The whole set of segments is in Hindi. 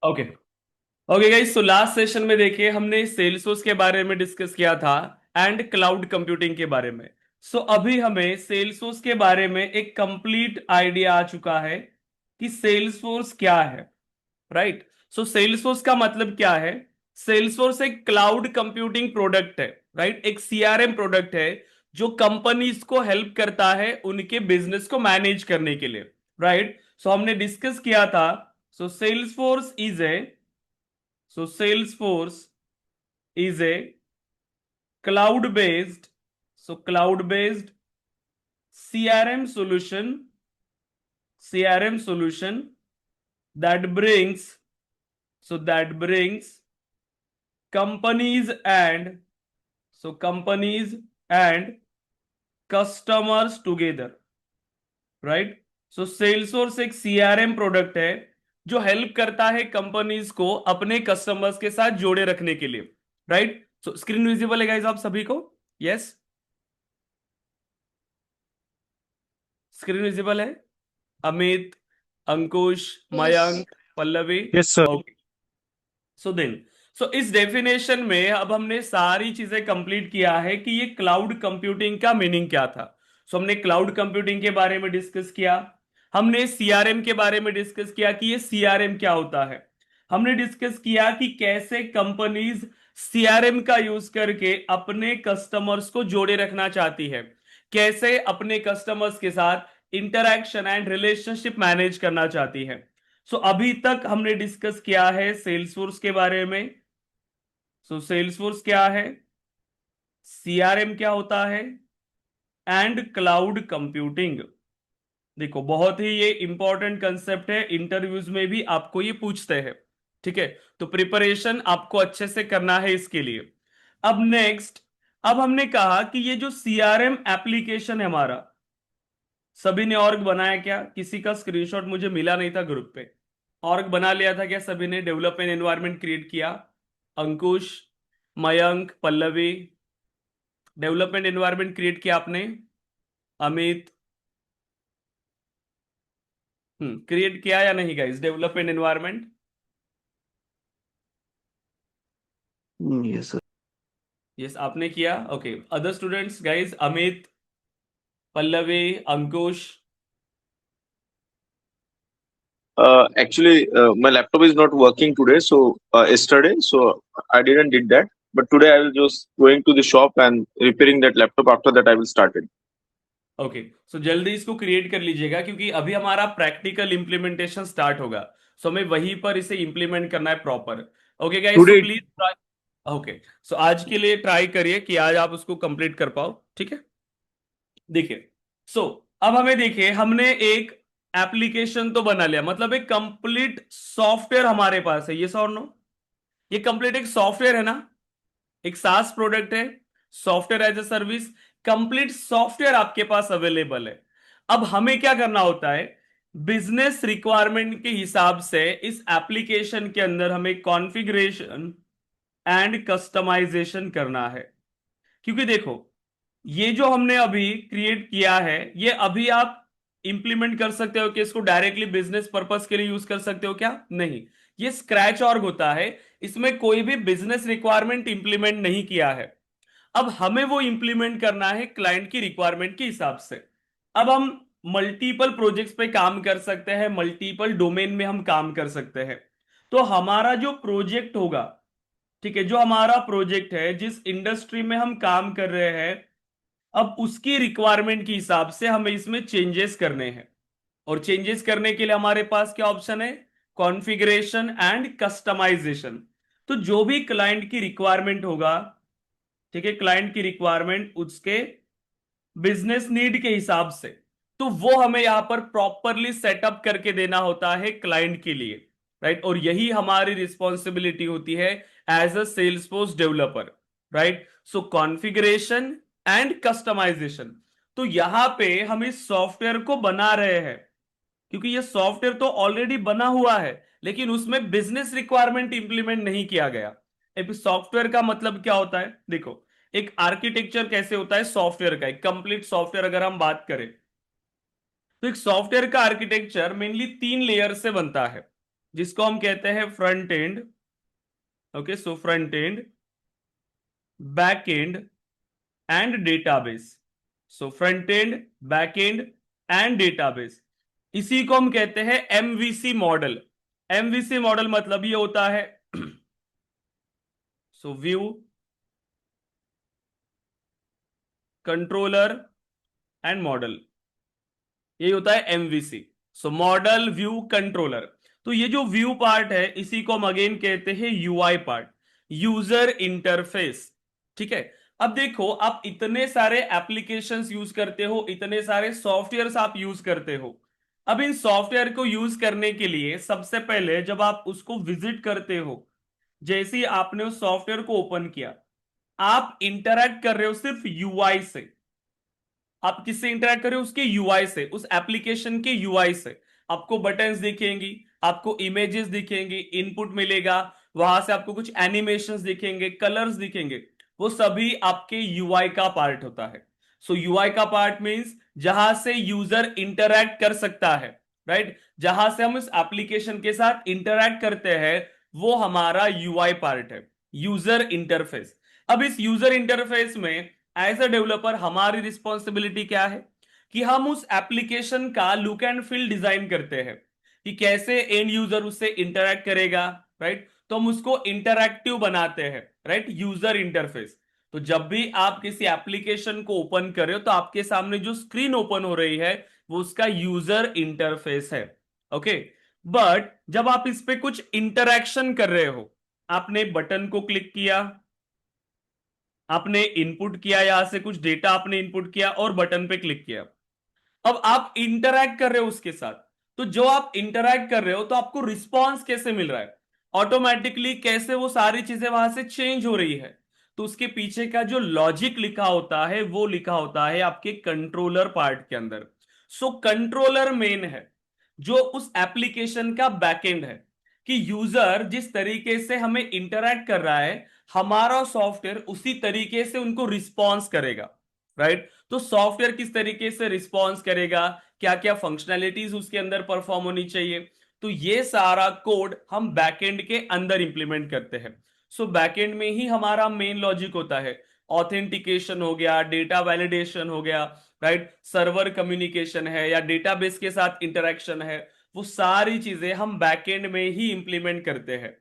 ओके। ओके गाइस, तो लास्ट सेशन में देखिए हमने सेल्सफोर्स के बारे में डिस्कस किया था एंड क्लाउड कंप्यूटिंग के बारे में। सो अभी हमें सेल्सफोर्स के बारे में एक कंप्लीट आइडिया आ चुका है कि सेल्सफोर्स क्या है। राइट। सो सेल्सफोर्स का मतलब क्या है? सेल्सफोर्स एक क्लाउड कंप्यूटिंग प्रोडक्ट है। राइट, एक सीआरएम प्रोडक्ट है जो कंपनीज को हेल्प करता है उनके बिजनेस को मैनेज करने के लिए। राइट। सो हमने डिस्कस किया था। So Salesforce is a Salesforce is a cloud based, cloud based CRM solution that brings, that brings companies and companies and customers together. Right. So Salesforce एक सीआरएम प्रोडक्ट है जो हेल्प करता है कंपनीज को अपने कस्टमर्स के साथ जोड़े रखने के लिए। राइट। सो स्क्रीन विजिबल है गाइस आप सभी को? यस, स्क्रीन विजिबल है। Amit, Ankush, Yes. Mayank, Pallavi. Yes sir. Okay. So then, इस डेफिनेशन में अब हमने सारी चीजें कंप्लीट किया है कि ये क्लाउड कंप्यूटिंग का मीनिंग क्या था। हमने क्लाउड कंप्यूटिंग के बारे में डिस्कस किया। हमने सीआरएम के बारे में डिस्कस किया कि ये सीआरएम क्या होता है। हमने डिस्कस किया कि कैसे कंपनीज सीआरएम का यूज करके अपने कस्टमर्स को जोड़े रखना चाहती है, कैसे अपने कस्टमर्स के साथ इंटरैक्शन एंड रिलेशनशिप मैनेज करना चाहती है। अभी तक हमने डिस्कस किया है सेल्सफोर्स के बारे में। सेल्सफोर्स क्या है, सीआरएम क्या होता है, एंड क्लाउड कंप्यूटिंग। देखो बहुत ही ये इंपॉर्टेंट कंसेप्ट है, इंटरव्यूज में भी आपको ये पूछते हैं। ठीक है, तो प्रिपरेशन आपको अच्छे से करना है इसके लिए। अब नेक्स्ट, अब हमने कहा कि ये जो सीआरएम एप्लीकेशन है हमारा, सभी ने ऑर्ग बनाया क्या? किसी का स्क्रीनशॉट मुझे मिला नहीं था ग्रुप पे। ऑर्ग बना लिया था क्या सभी ने? डेवलपमेंट एनवायरनमेंट क्रिएट किया? Ankush, Mayank, Pallavi, development environment create किया आपने? अमित, क्रिएट किया या नहीं guys development environment? Yes, sir. Yes, आपने किया। Okay, other students guys, Amit, Pallavi, Ankush. Actually, my laptop is not working today. So yesterday, so I didn't did that. But today I will just going to the shop and repairing that laptop. After that, I will start it. Okay, जल्दी इसको क्रिएट कर लीजिएगा क्योंकि अभी हमारा प्रैक्टिकल इंप्लीमेंटेशन स्टार्ट होगा। हमें वहीं पर इसे इंप्लीमेंट करना है proper. Okay guys, Today, please try. Okay, आज के लिए ट्राई करिए कि आज आप उसको कंप्लीट कर पाओ। ठीक है, देखिए। सो अब हमें देखिए, हमने एक एप्लीकेशन तो बना लिया, मतलब एक कंप्लीट सॉफ्टवेयर हमारे पास है। ये और नो, ये कंप्लीट एक सॉफ्टवेयर है ना, एक सास प्रोडक्ट है, software as a service. Complete software आपके पास अवेलेबल है। अब हमें क्या करना होता है, बिजनेस रिक्वायरमेंट के हिसाब से इस एप्लीकेशन के अंदर हमें कॉन्फ़िगरेशन एंड कस्टमाइजेशन करना है। क्योंकि देखो, ये जो हमने अभी क्रिएट किया है, ये अभी आप इंप्लीमेंट कर सकते हो कि इसको डायरेक्टली बिजनेस पर्पस के लिए यूज कर सकते हो क्या? नहीं, ये स्क्रैच ऑर्ग होता है, इसमें कोई भी बिजनेस रिक्वायरमेंट इंप्लीमेंट नहीं किया है। अब हमें वो इंप्लीमेंट करना है क्लाइंट की रिक्वायरमेंट के हिसाब से। अब हम मल्टीपल प्रोजेक्ट्स पे काम कर सकते हैं, मल्टीपल डोमेन में हम काम कर सकते हैं। तो हमारा जो प्रोजेक्ट होगा, ठीक है, जो हमारा प्रोजेक्ट है, जिस इंडस्ट्री में हम काम कर रहे हैं, अब उसकी रिक्वायरमेंट के हिसाब से हमें इसमें चेंजेस करने हैं। और चेंजेस करने के लिए हमारे पास क्या ऑप्शन है? Configuration and customisation. तो जो भी क्लाइंट की रिक्वायरमेंट होगा, ठीक है, क्लाइंट की रिक्वायरमेंट उसके बिजनेस नीड के हिसाब से, तो वो हमें यहां पर प्रॉपरली सेटअप करके देना होता है क्लाइंट के लिए। राइट, और यही हमारी रिस्पॉन्सिबिलिटी होती है as a Salesforce developer. Right, so configuration and customisation. तो यहां पे हम इस सॉफ्टवेयर को बना रहे हैं क्योंकि ये सॉफ्टवेयर तो ऑलरेडी बना हुआ है, लेकिन उसमें बिजनेस रिक्वायरमेंट इंप्लीमेंट नहीं किया गया। एक सॉफ्टवेयर का मतलब क्या होता है, देखो, एक आर्किटेक्चर कैसे होता है सॉफ्टवेयर का, एक कंप्लीट सॉफ्टवेयर अगर हम बात करें, तो एक सॉफ्टवेयर का आर्किटेक्चर मेनली 3 लेयर से बनता है। जिसको हम कहते हैं front end. Okay, so front end, back and and database. So front end, back and and database, इसी को हम कहते हैं एमवीसी मॉडल। एमवीसी मॉडल मतलब ये होता है सो व्यू, कंट्रोलर एंड मॉडल, ये होता है एमवीसी। सो मॉडल, व्यू, कंट्रोलर। तो ये जो व्यू पार्ट है इसी को हम अगेन कहते हैं यूआई पार्ट, यूजर इंटरफेस। ठीक है, अब देखो आप इतने सारे एप्लीकेशंस यूज करते हो, इतने सारे सॉफ्टवेयर्स आप यूज करते हो। अब इन सॉफ्टवेयर को यूज करने के लिए सबसे पहले जब आप उसको विजिट करते हो, जैसे ही आपने उस सॉफ्टवेयर को ओपन किया, आप इंटरैक्ट कर रहे हो सिर्फ यूआई से। आप किससे इंटरैक्ट कर रहे हो? उसके यूआई से, उस एप्लीकेशन के यूआई से। आपको बटन्स दिखेंगी, आपको इमेजेस दिखेंगी, इनपुट मिलेगा, वहां से आपको कुछ एनिमेशंस दिखेंगे, कलर्स दिखेंगे, वो सभी आपके यूआई का पार्ट होता है। सो यूआई का पार्ट मींस जहां से यूजर इंटरैक्ट कर सकता है, राइट? जहां से हम इस एप्लीकेशन के साथ इंटरैक्ट करते हैं, वो हमारा यूआई पार्ट है, यूजर इंटरफेस। अब इस यूजर इंटरफेस में एज अ डेवलपर हमारी रिस्पॉन्सिबिलिटी क्या है कि हम उस एप्लीकेशन का लुक एंड फील डिजाइन करते हैं कि कैसे एंड यूजर उससे इंटरैक्ट करेगा, राइट? तो हम उसको इंटरैक्टिव बनाते हैं, राइट? User interface. तो जब भी आप किसी एप्लीकेशन को ओपन कर रहे हो तो आपके सामने जो स्क्रीन ओपन हो रही है वो उसका यूजर इंटरफेस है। ओके, बट जब आप इस पे कुछ इंटरैक्शन कर रहे हो, आपने बटन को क्लिक किया, आपने इनपुट किया, यहां से कुछ डेटा आपने इनपुट किया और बटन पे क्लिक किया, अब आप इंटरैक्ट कर रहे हो उसके साथ। तो जो आप इंटरैक्ट कर रहे हो तो आपको रिस्पॉन्स कैसे मिल रहा है, ऑटोमेटिकली कैसे वो सारी चीजें वहां से चेंज हो रही है? तो उसके पीछे का जो लॉजिक लिखा होता है वो लिखा होता है आपके कंट्रोलर पार्ट के अंदर। सो कंट्रोलर मेन है जो उस एप्लीकेशन का बैकएंड है, कि यूजर जिस तरीके से हमें इंटरैक्ट कर रहा है, हमारा सॉफ्टवेयर उसी तरीके से उनको रिस्पॉन्स करेगा, राइट? तो सॉफ्टवेयर किस तरीके से रिस्पॉन्स करेगा, क्या क्या फंक्शनैलिटीज उसके अंदर परफॉर्म होनी चाहिए, तो ये सारा कोड हम बैकएंड के अंदर इंप्लीमेंट करते हैं। सो बैकएंड में ही हमारा मेन लॉजिक होता है, ऑथेंटिकेशन हो गया, डेटा वैलिडेशन हो गया, राइट? सर्वर कम्युनिकेशन है या डेटाबेस के साथ इंटरेक्शन है, वो सारी चीजें हम बैकएंड में ही इंप्लीमेंट करते हैं।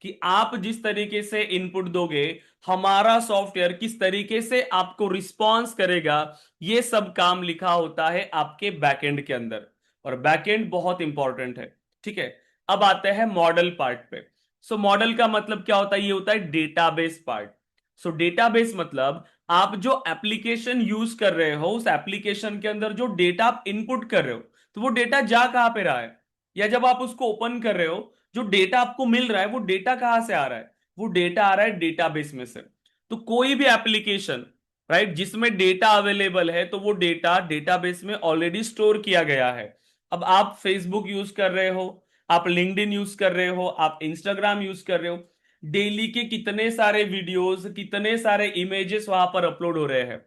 कि आप जिस तरीके से इनपुट दोगे, हमारा सॉफ्टवेयर किस तरीके से आपको रिस्पॉन्स करेगा, ये सब काम लिखा होता है आपके बैकएंड के अंदर। और बैकएंड बहुत इंपॉर्टेंट है। ठीक है, अब आते हैं मॉडल पार्ट पे। सो मॉडल का मतलब क्या होता है? ये होता है डेटाबेस पार्ट। सो डेटाबेस मतलब आप जो एप्लीकेशन यूज कर रहे हो, उस एप्लीकेशन के अंदर जो डेटा आप इनपुट कर रहे हो, तो वो डेटा जा कहां पे रहा है, या जब आप उसको ओपन कर रहे हो जो डेटा आपको मिल रहा है वो डेटा कहां से आ रहा है? वो डेटा आ रहा है डेटाबेस में से। तो कोई भी एप्लीकेशन, राइट, जिसमें डेटा अवेलेबल है तो वो डेटा डेटाबेस में ऑलरेडी स्टोर किया गया है। अब आप फेसबुक यूज कर रहे हो, आप लिंक्डइन यूज कर रहे हो, आप इंस्टाग्राम यूज कर रहे हो, डेली के कितने सारे वीडियोस, कितने सारे इमेजेस वहां पर अपलोड हो रहे हैं,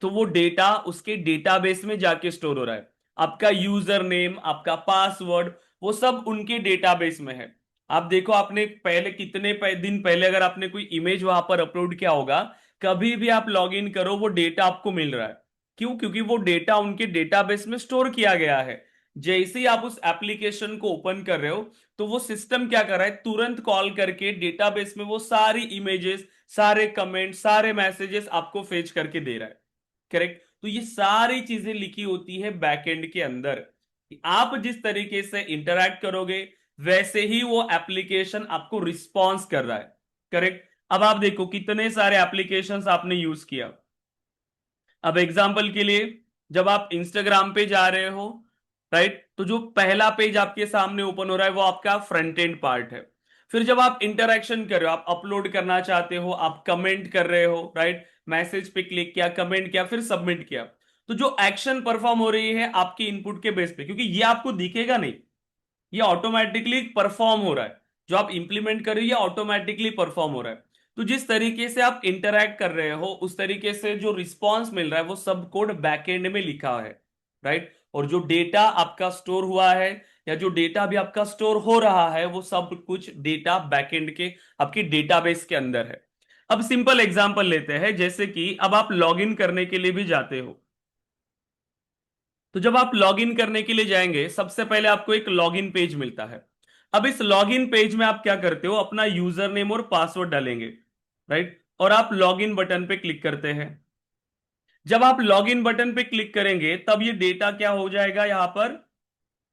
तो वो डेटा उसके डेटाबेस में जाके स्टोर हो रहा है। आपका यूजर नेम, आपका पासवर्ड, वो सब उनके डेटाबेस में है। आप देखो, आपने पहले कितने दिन पहले अगर आपने कोई इमेज वहां पर अपलोड किया होगा, कभी भी आप लॉग इन करो वो डेटा आपको मिल रहा है। क्यों? क्योंकि वो डेटा उनके डेटाबेस में स्टोर किया गया है। जैसे ही आप उस एप्लीकेशन को ओपन कर रहे हो तो वो सिस्टम क्या कर रहा है, तुरंत कॉल करके डेटाबेस में वो सारी इमेजेस, सारे कमेंट, सारे मैसेजेस आपको फेच करके दे रहा है। करेक्ट? तो ये सारी चीजें लिखी होती है बैकएंड के अंदर, कि आप जिस तरीके से इंटरैक्ट करोगे वैसे ही वो एप्लीकेशन आपको रिस्पॉन्स कर रहा है। करेक्ट? अब आप देखो कितने सारे एप्लीकेशंस आपने यूज किया। अब एग्जांपल के लिए, जब आप इंस्टाग्राम पे जा रहे हो, राइट, तो जो पहला पेज आपके सामने ओपन हो रहा है वो आपका फ्रंट एंड पार्ट है। फिर जब आप इंटरैक्शन कर रहे हो, आप अपलोड करना चाहते हो, आप कमेंट कर रहे हो, राइट, मैसेज पे क्लिक किया, कमेंट किया, फिर सबमिट किया, तो जो एक्शन परफॉर्म हो रही है आपके इनपुट के बेस पे, क्योंकि ये आपको दिखेगा नहीं, ये ऑटोमेटिकली परफॉर्म हो रहा है, जो आप इंप्लीमेंट कर रही है ऑटोमेटिकली परफॉर्म हो रहा है। तो जिस तरीके से आप इंटरैक्ट कर रहे हो उस तरीके से जो रिस्पॉन्स मिल रहा है वो सब कोड बैकएंड में लिखा है, राइट? और जो डेटा आपका स्टोर हुआ है या जो डेटा भी आपका स्टोर हो रहा है वो सब कुछ डेटा बैकएंड के आपकी डेटाबेस के अंदर है। अब सिंपल एग्जांपल लेते हैं, जैसे कि अब आप लॉगिन करने के लिए भी जाते हो। तो जब आप लॉगिन करने के लिए जाएंगे सबसे पहले आपको एक लॉगिन पेज मिलता है। अब इस लॉगिन पेज में आप क्या करते हो, अपना यूजर नेम और पासवर्ड डालेंगे, राइट, और आप लॉगिन बटन पे क्लिक करते हैं। जब आप लॉगिन बटन पे क्लिक करेंगे तब ये डेटा क्या हो जाएगा, यहां पर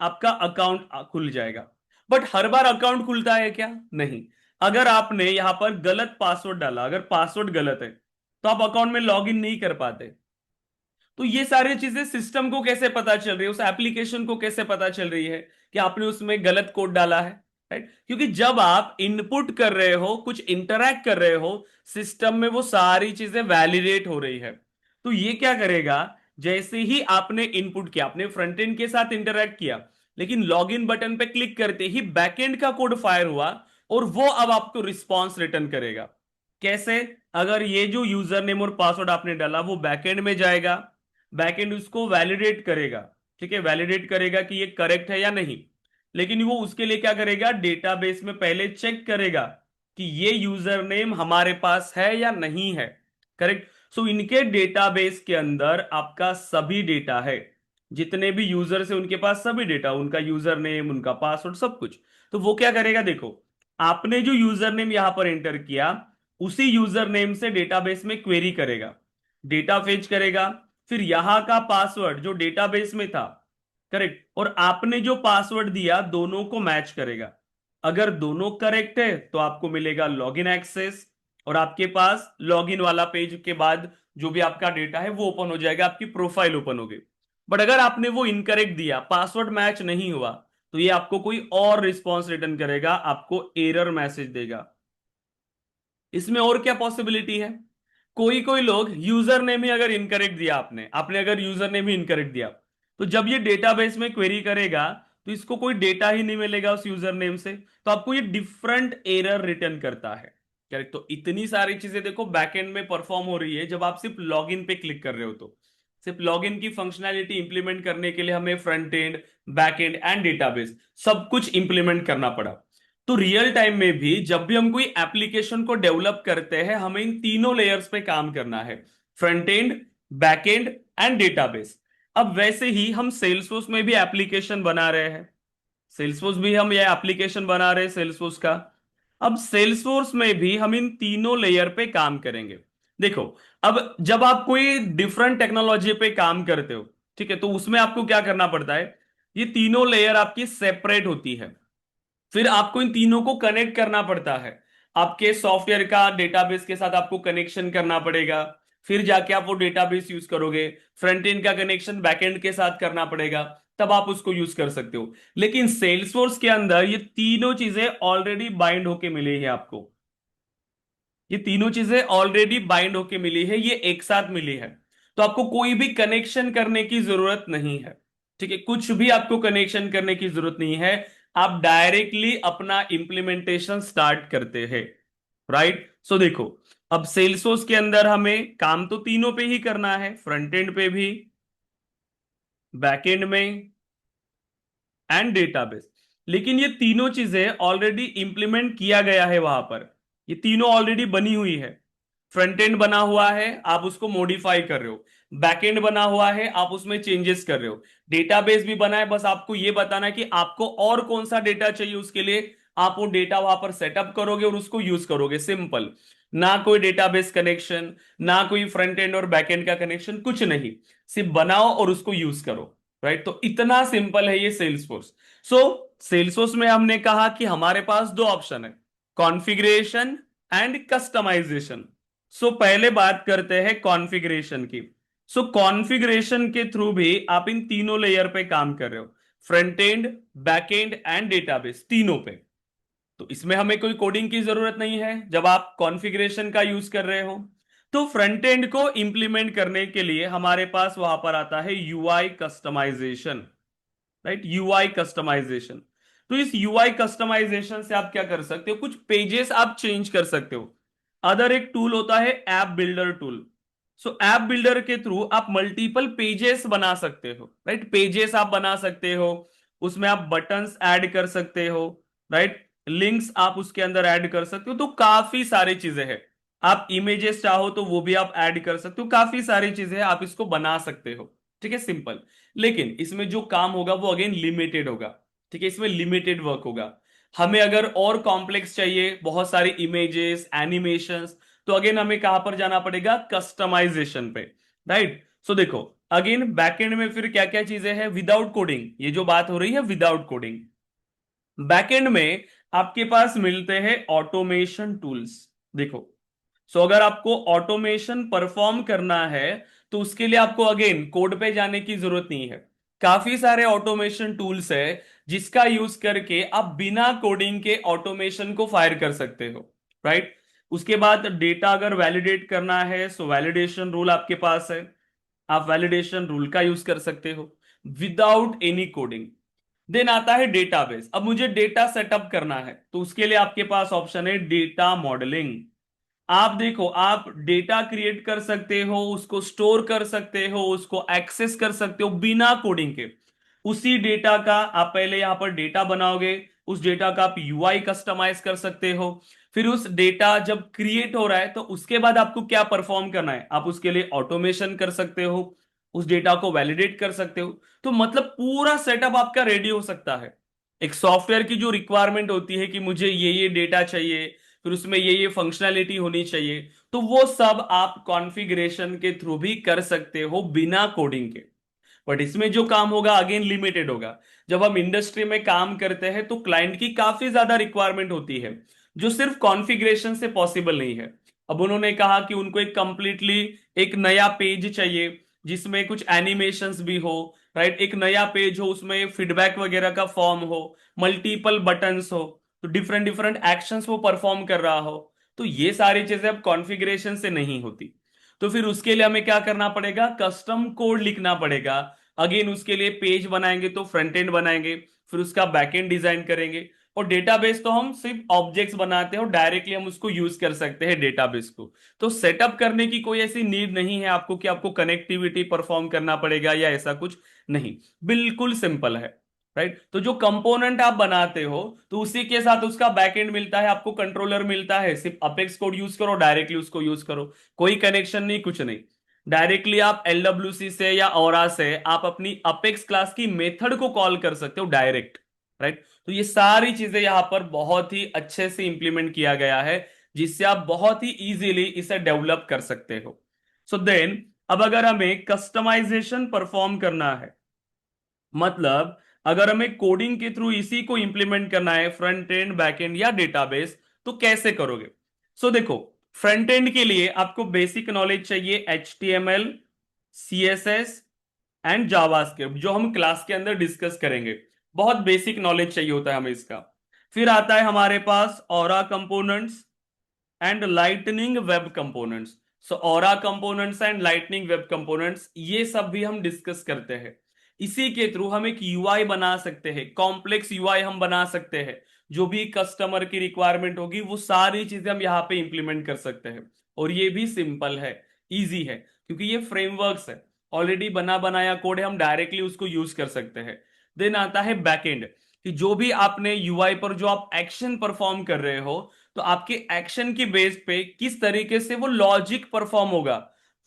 आपका अकाउंट खुल जाएगा। बट हर बार अकाउंट खुलता है क्या? नहीं। अगर आपने यहां पर गलत पासवर्ड डाला, अगर पासवर्ड गलत है तो आप अकाउंट में लॉगिन नहीं कर पाते। तो ये सारी चीजें सिस्टम को कैसे पता चल रही है, उस एप्लीकेशन को कैसे पता चल रही है कि आपने उसमें गलत कोड डाला है, राइट? क्योंकि जब आप इनपुट कर रहे हो, कुछ इंटरैक्ट कर रहे हो सिस्टम में, वो सारी चीजें वैलिडेट हो रही है। तो ये क्या करेगा, जैसे ही आपने इनपुट किया, आपने फ्रंट एंड के साथ इंटरैक्ट किया, लेकिन लॉगिन बटन पे क्लिक करते ही बैकएंड का कोड फायर हुआ और वो अब आपको रिस्पॉन्स रिटर्न करेगा। कैसे? अगर ये जो यूजर नेम और पासवर्ड आपने डाला वो बैकएंड में जाएगा, बैकएंड उसको वैलिडेट करेगा, ठीक है, वैलिडेट करेगा कि ये करेक्ट है या नहीं। लेकिन वो उसके लिए क्या करेगा, डेटाबेस में पहले चेक करेगा कि ये यूजर नेम हमारे पास है या नहीं है, करेक्ट। सो इनके डेटाबेस के अंदर आपका सभी डेटा है, जितने भी यूजर्स है उनके पास सभी डेटा, उनका यूजर नेम, उनका पासवर्ड, सब कुछ। तो वो क्या करेगा, देखो आपने जो यूजर नेम यहां पर एंटर किया उसी यूजर नेम से डेटाबेस में क्वेरी करेगा, डेटा फेच करेगा, फिर यहां का पासवर्ड जो डेटाबेस में था, करेक्ट, और आपने जो पासवर्ड दिया दोनों को मैच करेगा। अगर दोनों करेक्ट है तो आपको मिलेगा लॉगिन एक्सेस, और आपके पास लॉगिन वाला पेज के बाद जो भी आपका डेटा है वो ओपन हो जाएगा, आपकी प्रोफाइल ओपन होगी। बट अगर आपने वो इनकरेक्ट दिया, पासवर्ड मैच नहीं हुआ, तो ये आपको कोई और रिस्पॉन्स रिटर्न करेगा, आपको एरर मैसेज देगा। इसमें और क्या पॉसिबिलिटी है, कोई कोई लोग यूजर नेम ही अगर इनकरेक्ट दिया, आपने आपने अगर यूजर नेम ही इनकरेक्ट दिया, तो जब ये डेटाबेस में क्वेरी करेगा तो इसको कोई डेटा ही नहीं मिलेगा उस यूजर नेम से, तो आपको ये डिफरेंट एरर रिटर्न करता है, करेक्ट। तो इतनी सारी चीजें देखो बैकएंड में परफॉर्म हो रही है जब आप सिर्फ लॉगिन पे क्लिक कर रहे हो। तो सिर्फ लॉगिन की फंक्शनैलिटी इंप्लीमेंट करने के लिए हमें front end, back and and database सब कुछ इंप्लीमेंट करना पड़ा। तो रियल टाइम में भी जब भी हम कोई एप्लीकेशन को डेवलप करते हैं हमें इन तीनों लेयर्स पे काम करना है, front end, back and and database. अब वैसे ही हम सेल्सफोर्स में भी एप्लीकेशन बना रहे हैं, सेल्सफोर्स भी हम ये एप्लीकेशन बना रहे हैं सेल्सफोर्स का। अब सेल्सफोर्स में भी हम इन तीनों लेयर पे काम करेंगे। देखो, अब जब आप कोई डिफरेंट टेक्नोलॉजी पे काम करते हो, ठीक है, तो उसमें आपको क्या करना पड़ता है, ये तीनों लेयर आपकी सेपरेट होती है, फिर आपको इन तीनों को कनेक्ट करना पड़ता है, आपके सॉफ्टवेयर का डेटाबेस के साथ आपको कनेक्शन करना पड़ेगा, फिर जाके आप वो डेटाबेस यूज करोगे, फ्रंट एंड का कनेक्शन बैकएंड के साथ करना पड़ेगा, तब आप उसको यूज कर सकते हो। लेकिन सेल्सफोर्स के अंदर ये तीनों चीजें ऑलरेडी बाइंड होके मिली है आपको, ये तीनों चीजें ऑलरेडी बाइंड होके मिली है, ये एक साथ मिली है, तो आपको कोई भी कनेक्शन करने की जरूरत नहीं है, ठीक है, कुछ भी आपको कनेक्शन करने की जरूरत नहीं है, आप डायरेक्टली अपना इंप्लीमेंटेशन स्टार्ट करते हैं, राइट। सो देखो, अब सेल्सफोर्स के अंदर हमें काम तो तीनों पे ही करना है, फ्रंट एंड पे भी, बैक एंड में एंड डेटाबेस। लेकिन ये तीनों चीजें ऑलरेडी इंप्लीमेंट किया गया है वहां पर, ये तीनों ऑलरेडी बनी हुई है। फ्रंट एंड बना हुआ है, आप उसको मॉडिफाई कर रहे हो, बैक एंड बना हुआ है, आप उसमें चेंजेस कर रहे हो, डेटाबेस भी बना है, बस आपको ये बताना है कि आपको और कौन सा डेटा चाहिए, उसके लिए आप वो डेटा वहां पर सेटअप करोगे और उसको यूज करोगे, सिंपल। ना कोई डेटाबेस कनेक्शन, ना कोई फ्रंट एंड और बैक एंड का कनेक्शन, कुछ नहीं, सिर्फ बनाओ और उसको यूज करो, राइट। तो इतना सिंपल है ये सेल्सफोर्स। सो सेल्सफोर्स में हमने कहा कि हमारे पास दो ऑप्शन है, कॉन्फ़िगरेशन एंड कस्टमाइजेशन। सो पहले बात करते हैं कॉन्फ़िगरेशन की। सो कॉन्फ़िगरेशन के थ्रू भी आप इन तीनों लेयर पे काम कर रहे हो, front end, back and and database, तीनों पे। तो इसमें हमें कोई कोडिंग की जरूरत नहीं है जब आप कॉन्फ़िगरेशन का यूज कर रहे हो। तो फ्रंट एंड को इंप्लीमेंट करने के लिए हमारे पास वहां पर आता है UI customisation, right, UI customisation. तो इस यूआई कस्टमाइजेशन से आप क्या कर सकते हो, कुछ पेजेस आप चेंज कर सकते हो। अदर एक टूल होता है ऐप बिल्डर टूल। सो ऐप बिल्डर के थ्रू आप मल्टीपल पेजेस बना सकते हो, राइट, पेजेस आप बना सकते हो, उसमें आप बटन्स ऐड कर सकते हो, राइट, लिंक्स आप उसके अंदर ऐड कर सकते हो, तो काफी सारी चीजें हैं। आप इमेजेस चाहो तो वो भी आप ऐड कर सकते हो, काफी सारी चीजें हैं, आप इसको बना सकते हो। ठीक है, सिंपल। लेकिन इसमें जो काम होगा वो अगेन लिमिटेड होगा। ठीक है, इसमें लिमिटेड वर्क होगा। हमें अगर और कॉम्प्लेक्स चाहिए, बहुत सारी इमेजेस, एनिमेशंस, तो अगेन हमें कहां पर जाना पड़ेगा, कस्टमाइजेशन पे, राइट। सो देखो, अगेन बैकएंड में फिर क्या क्या चीजें हैं विदाउट कोडिंग, ये जो बात हो रही है विदाउट कोडिंग, बैकएंड में आपके पास मिलते हैं ऑटोमेशन टूल्स। देखो, सो अगर आपको ऑटोमेशन परफॉर्म करना है तो उसके लिए आपको अगेन कोड पे जाने की जरूरत नहीं है। काफी सारे ऑटोमेशन टूल्स है जिसका यूज करके आप बिना कोडिंग के ऑटोमेशन को फायर कर सकते हो, राइट। उसके बाद डेटा अगर वैलिडेट करना है सो वैलिडेशन रूल आपके पास है, आप वैलिडेशन रूल का यूज कर सकते हो विदाउट एनी कोडिंग। देन आता है डेटाबेस। अब मुझे डेटा सेटअप करना है तो उसके लिए आपके पास ऑप्शन है डेटा मॉडलिंग। आप देखो, आप डेटा क्रिएट कर सकते हो, उसको स्टोर कर सकते हो, उसको एक्सेस कर सकते हो बिना कोडिंग के। उसी डेटा का आप पहले यहां पर डेटा बनाओगे, उस डेटा का आप यूआई कस्टमाइज कर सकते हो। फिर उस डेटा जब क्रिएट हो रहा है तो उसके बाद आपको क्या परफॉर्म करना है, आप उसके लिए ऑटोमेशन कर सकते हो, उस डेटा को वैलिडेट कर सकते हो। तो मतलब पूरा सेटअप आपका रेडी हो सकता है। एक सॉफ्टवेयर की जो रिक्वायरमेंट होती है कि मुझे ये डेटा चाहिए, फिर उसमें ये फंक्शनैलिटी होनी चाहिए, तो वो सब आप कॉन्फ़िगरेशन के थ्रू भी कर सकते हो बिना कोडिंग के। बट इसमें जो काम होगा अगेन लिमिटेड होगा। जब हम इंडस्ट्री में काम करते हैं तो क्लाइंट की काफी ज्यादा रिक्वायरमेंट होती है जो सिर्फ कॉन्फ़िगरेशन से पॉसिबल नहीं है। अब उन्होंने कहा कि उनको एक कंप्लीटली एक नया पेज चाहिए जिसमें कुछ एनिमेशंस भी हो, राइट, एक नया पेज हो, उसमें फीडबैक वगैरह का फॉर्म हो, मल्टीपल बटन्स हो, तो डिफरेंट डिफरेंट एक्शंस वो परफॉर्म कर रहा हो। तो ये सारी चीजें अब कॉन्फ़िगरेशन से नहीं होती। तो फिर उसके लिए हमें क्या करना पड़ेगा, कस्टम कोड लिखना पड़ेगा। अगेन उसके लिए पेज बनाएंगे तो फ्रंट एंड बनाएंगे, फिर उसका बैक एंड डिजाइन करेंगे। और डेटाबेस तो हम सिर्फ ऑब्जेक्ट्स बनाते हैं और डायरेक्टली हम उसको यूज कर सकते हैं डेटाबेस को। तो सेटअप करने की कोई ऐसी नीड नहीं है आपको कि आपको कनेक्टिविटी परफॉर्म करना पड़ेगा या ऐसा कुछ नहीं, बिल्कुल सिंपल है, राइट। तो जो कंपोनेंट आप बनाते हो तो उसी के साथ उसका बैकएंड मिलता है, आपको कंट्रोलर मिलता है, सिर्फ अपेक्स कोड यूज करो, डायरेक्टली उसको यूज करो, कोई कनेक्शन नहीं, कुछ नहीं। डायरेक्टली आप एलडब्ल्यूसी से या ओरा से आप अपनी अपेक्स क्लास की मेथड को कॉल कर सकते हो डायरेक्ट, राइट। तो ये सारी चीजें यहां पर बहुत ही अच्छे से इंप्लीमेंट किया गया है जिससे आप बहुत ही इजीली इसे डेवलप कर सकते हो। सो देन अब अगर हमें कस्टमाइजेशन परफॉर्म करना है, मतलब अगर हमें कोडिंग के थ्रू इसी को इंप्लीमेंट करना है फ्रंट एंड बैक एंड या डेटाबेस, तो कैसे करोगे। सो देखो, फ्रंट एंड के लिए आपको बेसिक नॉलेज चाहिए HTML, CSS एंड जावास्क्रिप्ट, जो हम क्लास के अंदर डिस्कस करेंगे। बहुत बेसिक नॉलेज चाहिए होता है हमें इसका। फिर आता है हमारे पास aura components and lightning web components. So aura components and lightning web components ये सब भी हम डिस्कस करते हैं। इसी के थ्रू हम एक यूआई बना सकते हैं, कॉम्प्लेक्स यूआई हम बना सकते हैं। जो भी कस्टमर की रिक्वायरमेंट होगी वो सारी चीजें हम यहाँ पे इंप्लीमेंट कर सकते हैं। और ये भी सिंपल है, इजी है, क्योंकि ये फ्रेमवर्क्स है, ऑलरेडी बना बनाया कोड है, हम डायरेक्टली उसको यूज कर सकते हैं। देन आता है बैकएंड, कि जो भी आपने यूआई पर जो आप एक्शन परफॉर्म कर रहे हो, तो आपके एक्शन की बेस पे किस तरीके से वो लॉजिक परफॉर्म होगा,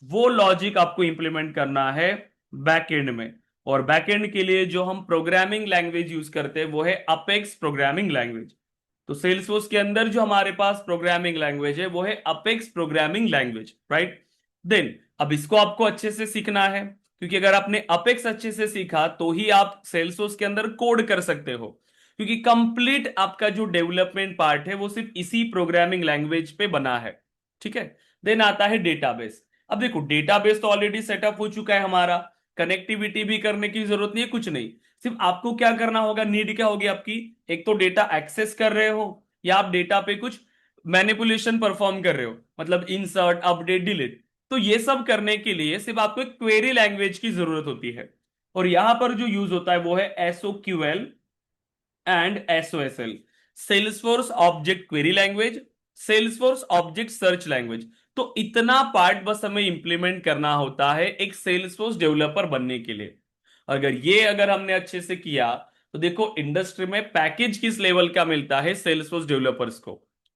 वो लॉजिक आपको इंप्लीमेंट करना है बैकएंड में। और बैकएंड के लिए जो हम प्रोग्रामिंग लैंग्वेज यूज करते हैं वो है अपेक्स प्रोग्रामिंग लैंग्वेज। तो सेल्सफोर्स के अंदर जो हमारे पास प्रोग्रामिंग लैंग्वेज है वो है Apex programming language, right. Then अब इसको आपको अच्छे से सीखना है, क्योंकि अगर आपने अपेक्स अच्छे से सीखा तो ही आप सेल्सफोर्स के अंदर कोड कर सकते हो, क्योंकि कंप्लीट आपका जो डेवलपमेंट पार्ट है वो सिर्फ इसी प्रोग्रामिंग लैंग्वेज पे बना है। ठीक है। देन आता है डेटाबेस। अब देखो, डेटाबेस तो ऑलरेडी सेटअप हो चुका है हमारा, कनेक्टिविटी भी करने की जरूरत नहीं है, कुछ नहीं। सिर्फ आपको क्या करना होगा, नीड क्या होगी आपकी, एक तो डेटा एक्सेस कर रहे हो या आप डेटा पे कुछ मैनिपुलेशन परफॉर्म कर रहे हो, मतलब इंसर्ट, अपडेट, डिलीट। तो ये सब करने के लिए सिर्फ आपको एक क्वेरी लैंग्वेज की जरूरत होती है। और यहां पर जो यूज होता है वो है SOQL and SOSL, Salesforce object query language, Salesforce object search language. तो इतना पार्ट बस हमें इंप्लीमेंट करना होता है एक सेल्सफोर्स डेवलपर बनने के लिए। अगर हमने अच्छे से किया तो देखो इंडस्ट्री में पैकेज किस लेवल का मिलता है सेल्सफोर्स डेवलपर्स को,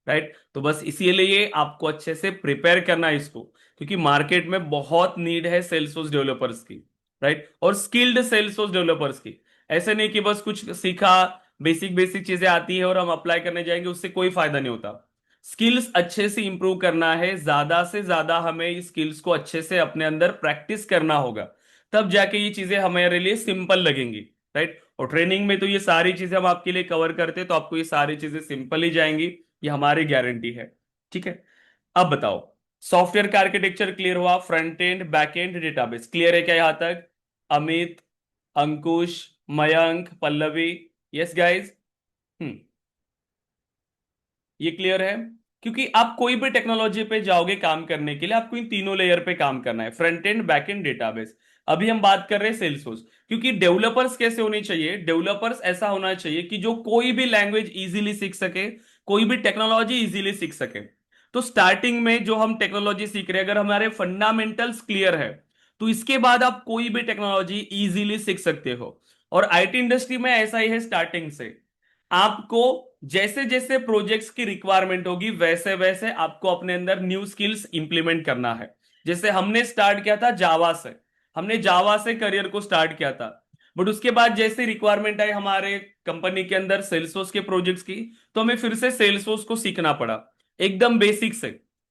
राइट। तो बस इसीलिए आपको अच्छे से प्रिपेयर करना है इसको, क्योंकि मार्केट में बहुत नीड है सेल्सफोर्स डेवलपर्स की, राइट, और स्किल्ड सेल्सफोर्स डेवलपर्स की। ऐसे नहीं कि बस कुछ सीखा, बेसिक बेसिक चीजें आती है और हम अप्लाई करने जाएंगे, उससे कोई फायदा नहीं होता। स्किल्स अच्छे से इंप्रूव करना है, ज्यादा से ज्यादा हमें इस स्किल्स को अच्छे से अपने अंदर प्रैक्टिस करना होगा, तब जाके ये चीजें हमारे लिए सिंपल लगेंगी, राइट। और ट्रेनिंग में तो ये सारी चीजें हम आपके लिए कवर करते हैं, तो आपको ये सारी चीजें सिंपल ही जाएंगी, ये हमारी गारंटी है, ठीक है। अब बताओ, सॉफ्टवेयर का आर्किटेक्चर क्लियर हुआ, front end back and database clear है क्या यहां तक? Amit, Ankush, Mayank, Pallavi, yes guys? हम्म, ये क्लियर है? क्योंकि आप कोई भी टेक्नोलॉजी पे जाओगे काम करने के लिए, आपको इन तीनों लेयर पे काम करना है, front end, back and, database. अभी हम बात कर रहे हैं सेल्सफोर्स, क्योंकि डेवलपर्स कैसे होने चाहिए? डेवलपर्स ऐसा होना चाहिए कि जो कोई भी लैंग्वेज इजीली सीख सके, कोई भी टेक्नोलॉजी इजीली सीख सके। तो स्टार्टिंग में जो हम टेक्नोलॉजी सीख रहे हैं, अगर हमारे फंडामेंटल्स क्लियर है, तो इसके बाद आप कोई भी टेक्नोलॉजी इजीली सीख सकते हो। और आईटी इंडस्ट्री में ऐसा ही है, स्टार्टिंग से आपको जैसे जैसे प्रोजेक्ट्स की रिक्वायरमेंट होगी, वैसे वैसे आपको अपने अंदर न्यू स्किल्स इंप्लीमेंट करना है। जैसे हमने स्टार्ट किया था जावा से, हमने जावा से करियर को स्टार्ट किया था, बट उसके बाद जैसे रिक्वायरमेंट आई हमारे कंपनी के अंदर सेल्सफोर्स के प्रोजेक्ट्स की, तो हमें फिर से सेल्सफोर्स को सीखना पड़ा, एकदम बेसिक से,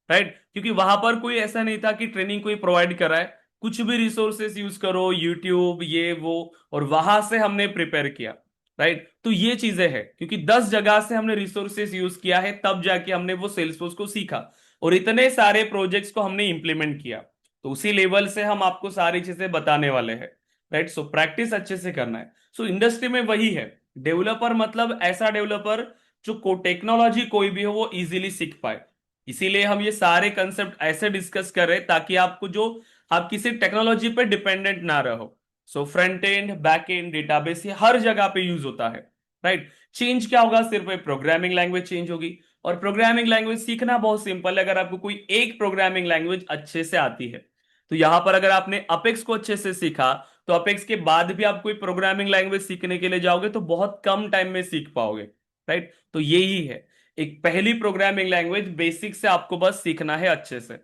राइट। क्योंकि वहां पर कोई ऐसा नहीं था कि ट्रेनिंग कोई प्रोवाइड कर रहा है, कुछ भी रिसोर्सेस यूज करो, यूट्यूब ये वो, और वहां से हमने प्रिपेयर किया, राइट। तो ये चीजें हैं, क्योंकि 10 जगह से हमने रिसोर्सेस यूज किया है, तब जाके हमने वो सेल्सफोर्स को सीखा, और इतने सारे प्रोजेक्ट्स को हमने इंप्लीमेंट किया। तो उसी लेवल से हम आपको सारी चीजें बताने वाले हैं, राइट। सो प्रैक्टिस अच्छे से करना है। सो इंडस्ट्री में वही है, डेवलपर मतलब ऐसा डेवलपर जो को टेक्नोलॉजी कोई भी हो वो इजीली सीख पाए। इसीलिए हम ये सारे कंसेप्ट ऐसे डिस्कस कर रहे हैं, ताकि आपको जो आप किसी टेक्नोलॉजी पे डिपेंडेंट ना रहो। So front end, back and, database, ये हर जगह पे यूज होता है, राइट। चेंज क्या होगा? सिर्फ प्रोग्रामिंग लैंग्वेज चेंज होगी, और प्रोग्रामिंग लैंग्वेज सीखना बहुत सिंपल है, अगर आपको कोई एक प्रोग्रामिंग लैंग्वेज अच्छे से आती है। तो यहां पर अगर आपने अपेक्स को अच्छे से सीखा, तो अपेक्स के बाद भी आप कोई प्रोग्रामिंग लैंग्वेज सीखने के लिए जाओगे तो बहुत कम टाइम में सीख पाओगे, राइट। तो यही है, एक पहली प्रोग्रामिंग लैंग्वेज बेसिक से आपको बस सीखना है अच्छे से।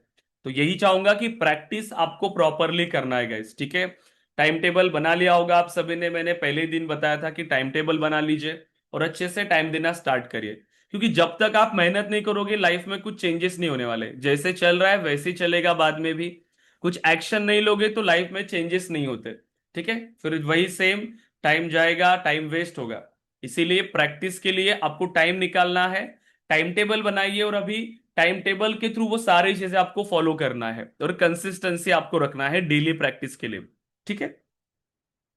तो यही चाहूंगा कि प्रैक्टिस आपको प्रॉपरली करना है गाइस, ठीक है। टाइम टेबल बना लिया होगा आप सभी ने, मैंने पहले ही दिन बताया था कि टाइम टेबल बना लीजिए और अच्छे से टाइम देना स्टार्ट करिए। क्योंकि जब तक आप मेहनत नहीं करोगे, लाइफ में कुछ चेंजेस नहीं होने वाले, जैसे चल रहा है वैसे ही चलेगा, बाद में भी कुछ एक्शन नहीं लोगे तो लाइफ में चेंजेस नहीं होते, ठीक है। फिर वही सेम टाइम जाएगा, टाइम वेस्ट होगा। इसीलिए प्रैक्टिस के लिए आपको टाइम निकालना है, टाइम टेबल बनाइए, और अभी टाइम टेबल के थ्रू वो सारी चीजें आपको फॉलो करना है, और कंसिस्टेंसी आपको रखना है डेली प्रैक्टिस के लिए, ठीक है।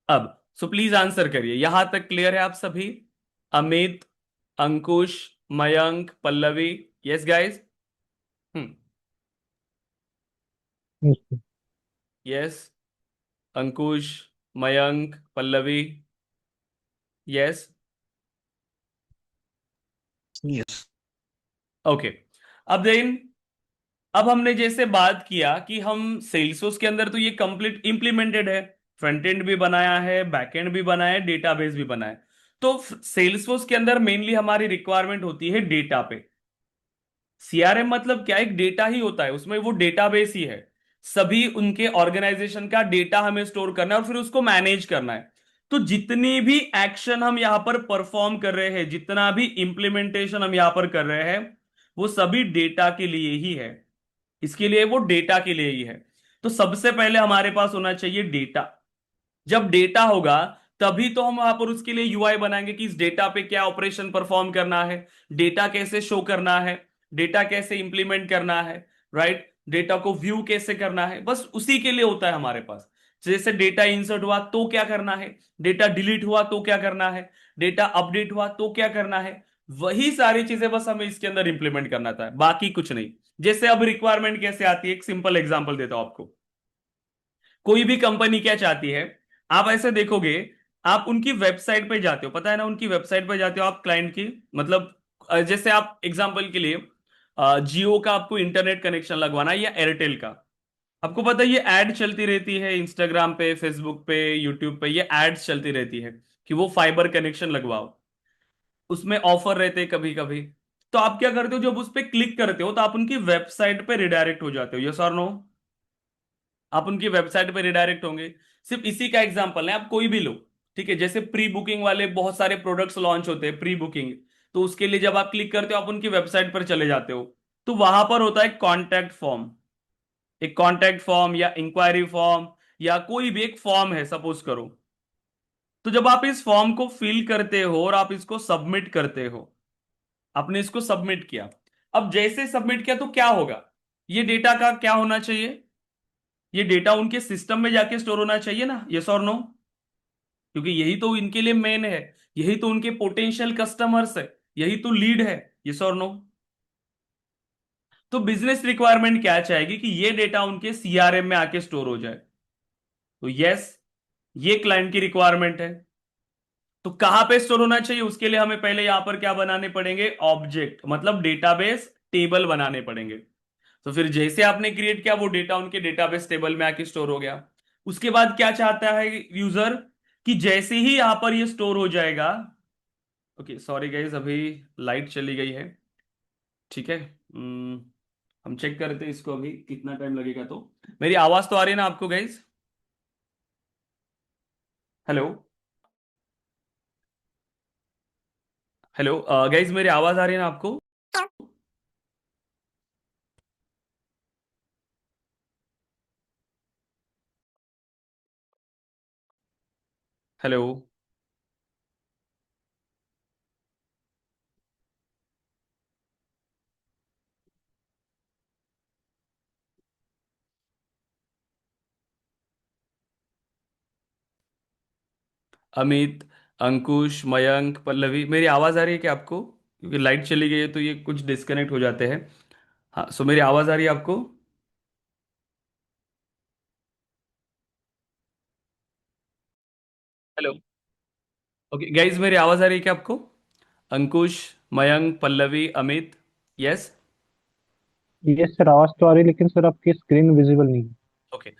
अब सो प्लीज आंसर करिए, यहां तक क्लियर है आप सभी? Amit, Ankush, Mayank, Pallavi, yes guys? Hmm, Yes, sir. Yes. Ankush, Mayank, Pallavi, yes? Yes. Okay. अब देन, अब हमने जैसे बात किया कि हम सेल्सफोर्स के अंदर तो ये कंप्लीट इंप्लीमेंटेड है, फ्रंट एंड भी बनाया है, बैक एंड भी बनाया है, डेटाबेस भी बनाया है। तो सेल्सफोर्स के अंदर मेनली हमारी रिक्वायरमेंट होती है डेटा पे। सीआरएम मतलब क्या? एक डेटा ही होता है, उसमें वो डेटाबेस ही है, सभी उनके ऑर्गेनाइजेशन का डेटा हमें स्टोर करना है और फिर उसको मैनेज करना है। तो जितनी भी एक्शन हम यहां पर परफॉर्म कर रहे हैं, जितना भी इंप्लीमेंटेशन हम यहां पर कर रहे हैं, वो सभी डेटा के लिए ही है, इसके लिए वो डेटा के लिए ही है। तो सबसे पहले हमारे पास होना चाहिए डेटा। जब डेटा होगा, तभी तो हम वहां पर उसके लिए यूआई बनाएंगे कि इस डेटा पे क्या ऑपरेशन परफॉर्म करना है, डेटा कैसे शो करना है, डेटा कैसे इंप्लीमेंट करना है, राइट। डेटा को व्यू कैसे करना है, बस उसी के लिए होता है हमारे पास। जैसे डेटा इंसर्ट हुआ तो क्या करना है, डेटा डिलीट हुआ तो क्या करना है, डेटा अपडेट हुआ तो क्या करना है, वही सारी चीजें बस हमें इसके अंदर इंप्लीमेंट करना था, बाकी कुछ नहीं। जैसे अब रिक्वायरमेंट कैसे आती है, एक सिंपल एग्जांपल देता हूं आपको। कोई भी कंपनी क्या चाहती है, आप ऐसे देखोगे, आप उनकी वेबसाइट पे जाते हो, पता है ना, उनकी वेबसाइट पे जाते हो आप क्लाइंट की, मतलब जैसे आप एग्जांपल के लिए जियो का आपको इंटरनेट कनेक्शन लगवाना है या एयरटेल का, आपको पता है ये एड चलती रहती है इंस्टाग्राम पे, फेसबुक पे, यूट्यूब पे, ये एड्स चलती रहती है। कि वो फाइबर कनेक्शन लगवाओ, उसमें ऑफर रहते हैं कभी कभी। तो आप क्या करते हो, जब उस पर क्लिक करते हो तो आप उनकी वेबसाइट पे रिडायरेक्ट हो जाते हो, यस और नो? आप उनकी वेबसाइट पे रिडायरेक्ट होंगे। सिर्फ इसी का एग्जांपल है, आप कोई भी लो, ठीक है? जैसे प्री बुकिंग वाले बहुत सारे प्रोडक्ट्स लॉन्च होते हैं प्री बुकिंग, तो उसके लिए जब आप क्लिक करते हो आप उनकी वेबसाइट पर चले जाते हो, तो वहां पर होता है कॉन्टैक्ट फॉर्म। एक कॉन्टैक्ट फॉर्म या इंक्वायरी फॉर्म या कोई भी एक फॉर्म है सपोज करो। तो जब आप इस फॉर्म को फिल करते हो और आप इसको सबमिट करते हो, आपने इसको सबमिट किया, अब जैसे सबमिट किया तो क्या होगा, ये डेटा का क्या होना चाहिए, ये डेटा उनके सिस्टम में जाके स्टोर होना चाहिए ना, यस और नो? क्योंकि यही तो इनके लिए मेन है, यही तो उनके पोटेंशियल कस्टमर्स है, यही तो लीड है, यस और नो? तो बिजनेस रिक्वायरमेंट क्या चाहेगी कि ये डेटा उनके सीआरएम में आके स्टोर हो जाए। तो यस, ये क्लाइंट की रिक्वायरमेंट है। तो कहां पे स्टोर होना चाहिए, उसके लिए हमें पहले यहां पर क्या बनाने पड़ेंगे, ऑब्जेक्ट, मतलब डेटाबेस टेबल बनाने पड़ेंगे। तो फिर जैसे आपने क्रिएट किया वो डेटा उनके डेटाबेस टेबल में आके स्टोर हो गया। उसके बाद क्या चाहता है यूजर, कि जैसे ही यहां पर ये स्टोर हो जाएगा, ओके सॉरी गाइज अभी लाइट चली गई है, ठीक है। हम चेक करते हैं इसको अभी कितना टाइम लगेगा। तो मेरी आवाज तो आ रही है ना आपको गाइज? हेलो, हेलो गाइज मेरी आवाज आ रही है ना आपको? हेलो, अमित, अंकुश, मयंक, पल्लवी, मेरी आवाज आ रही है क्या आपको? क्योंकि लाइट चली गई है तो ये कुछ डिस्कनेक्ट हो जाते हैं। हाँ, सो मेरी आवाज आ रही है आपको? हेलो, ओके गाइज मेरी आवाज आ रही है क्या आपको? Ankush, Mayank, Pallavi, Amit, yes? Yes sir, आवाज तो आ रही है लेकिन सर आपकी स्क्रीन विजिबल नहीं है। ओके,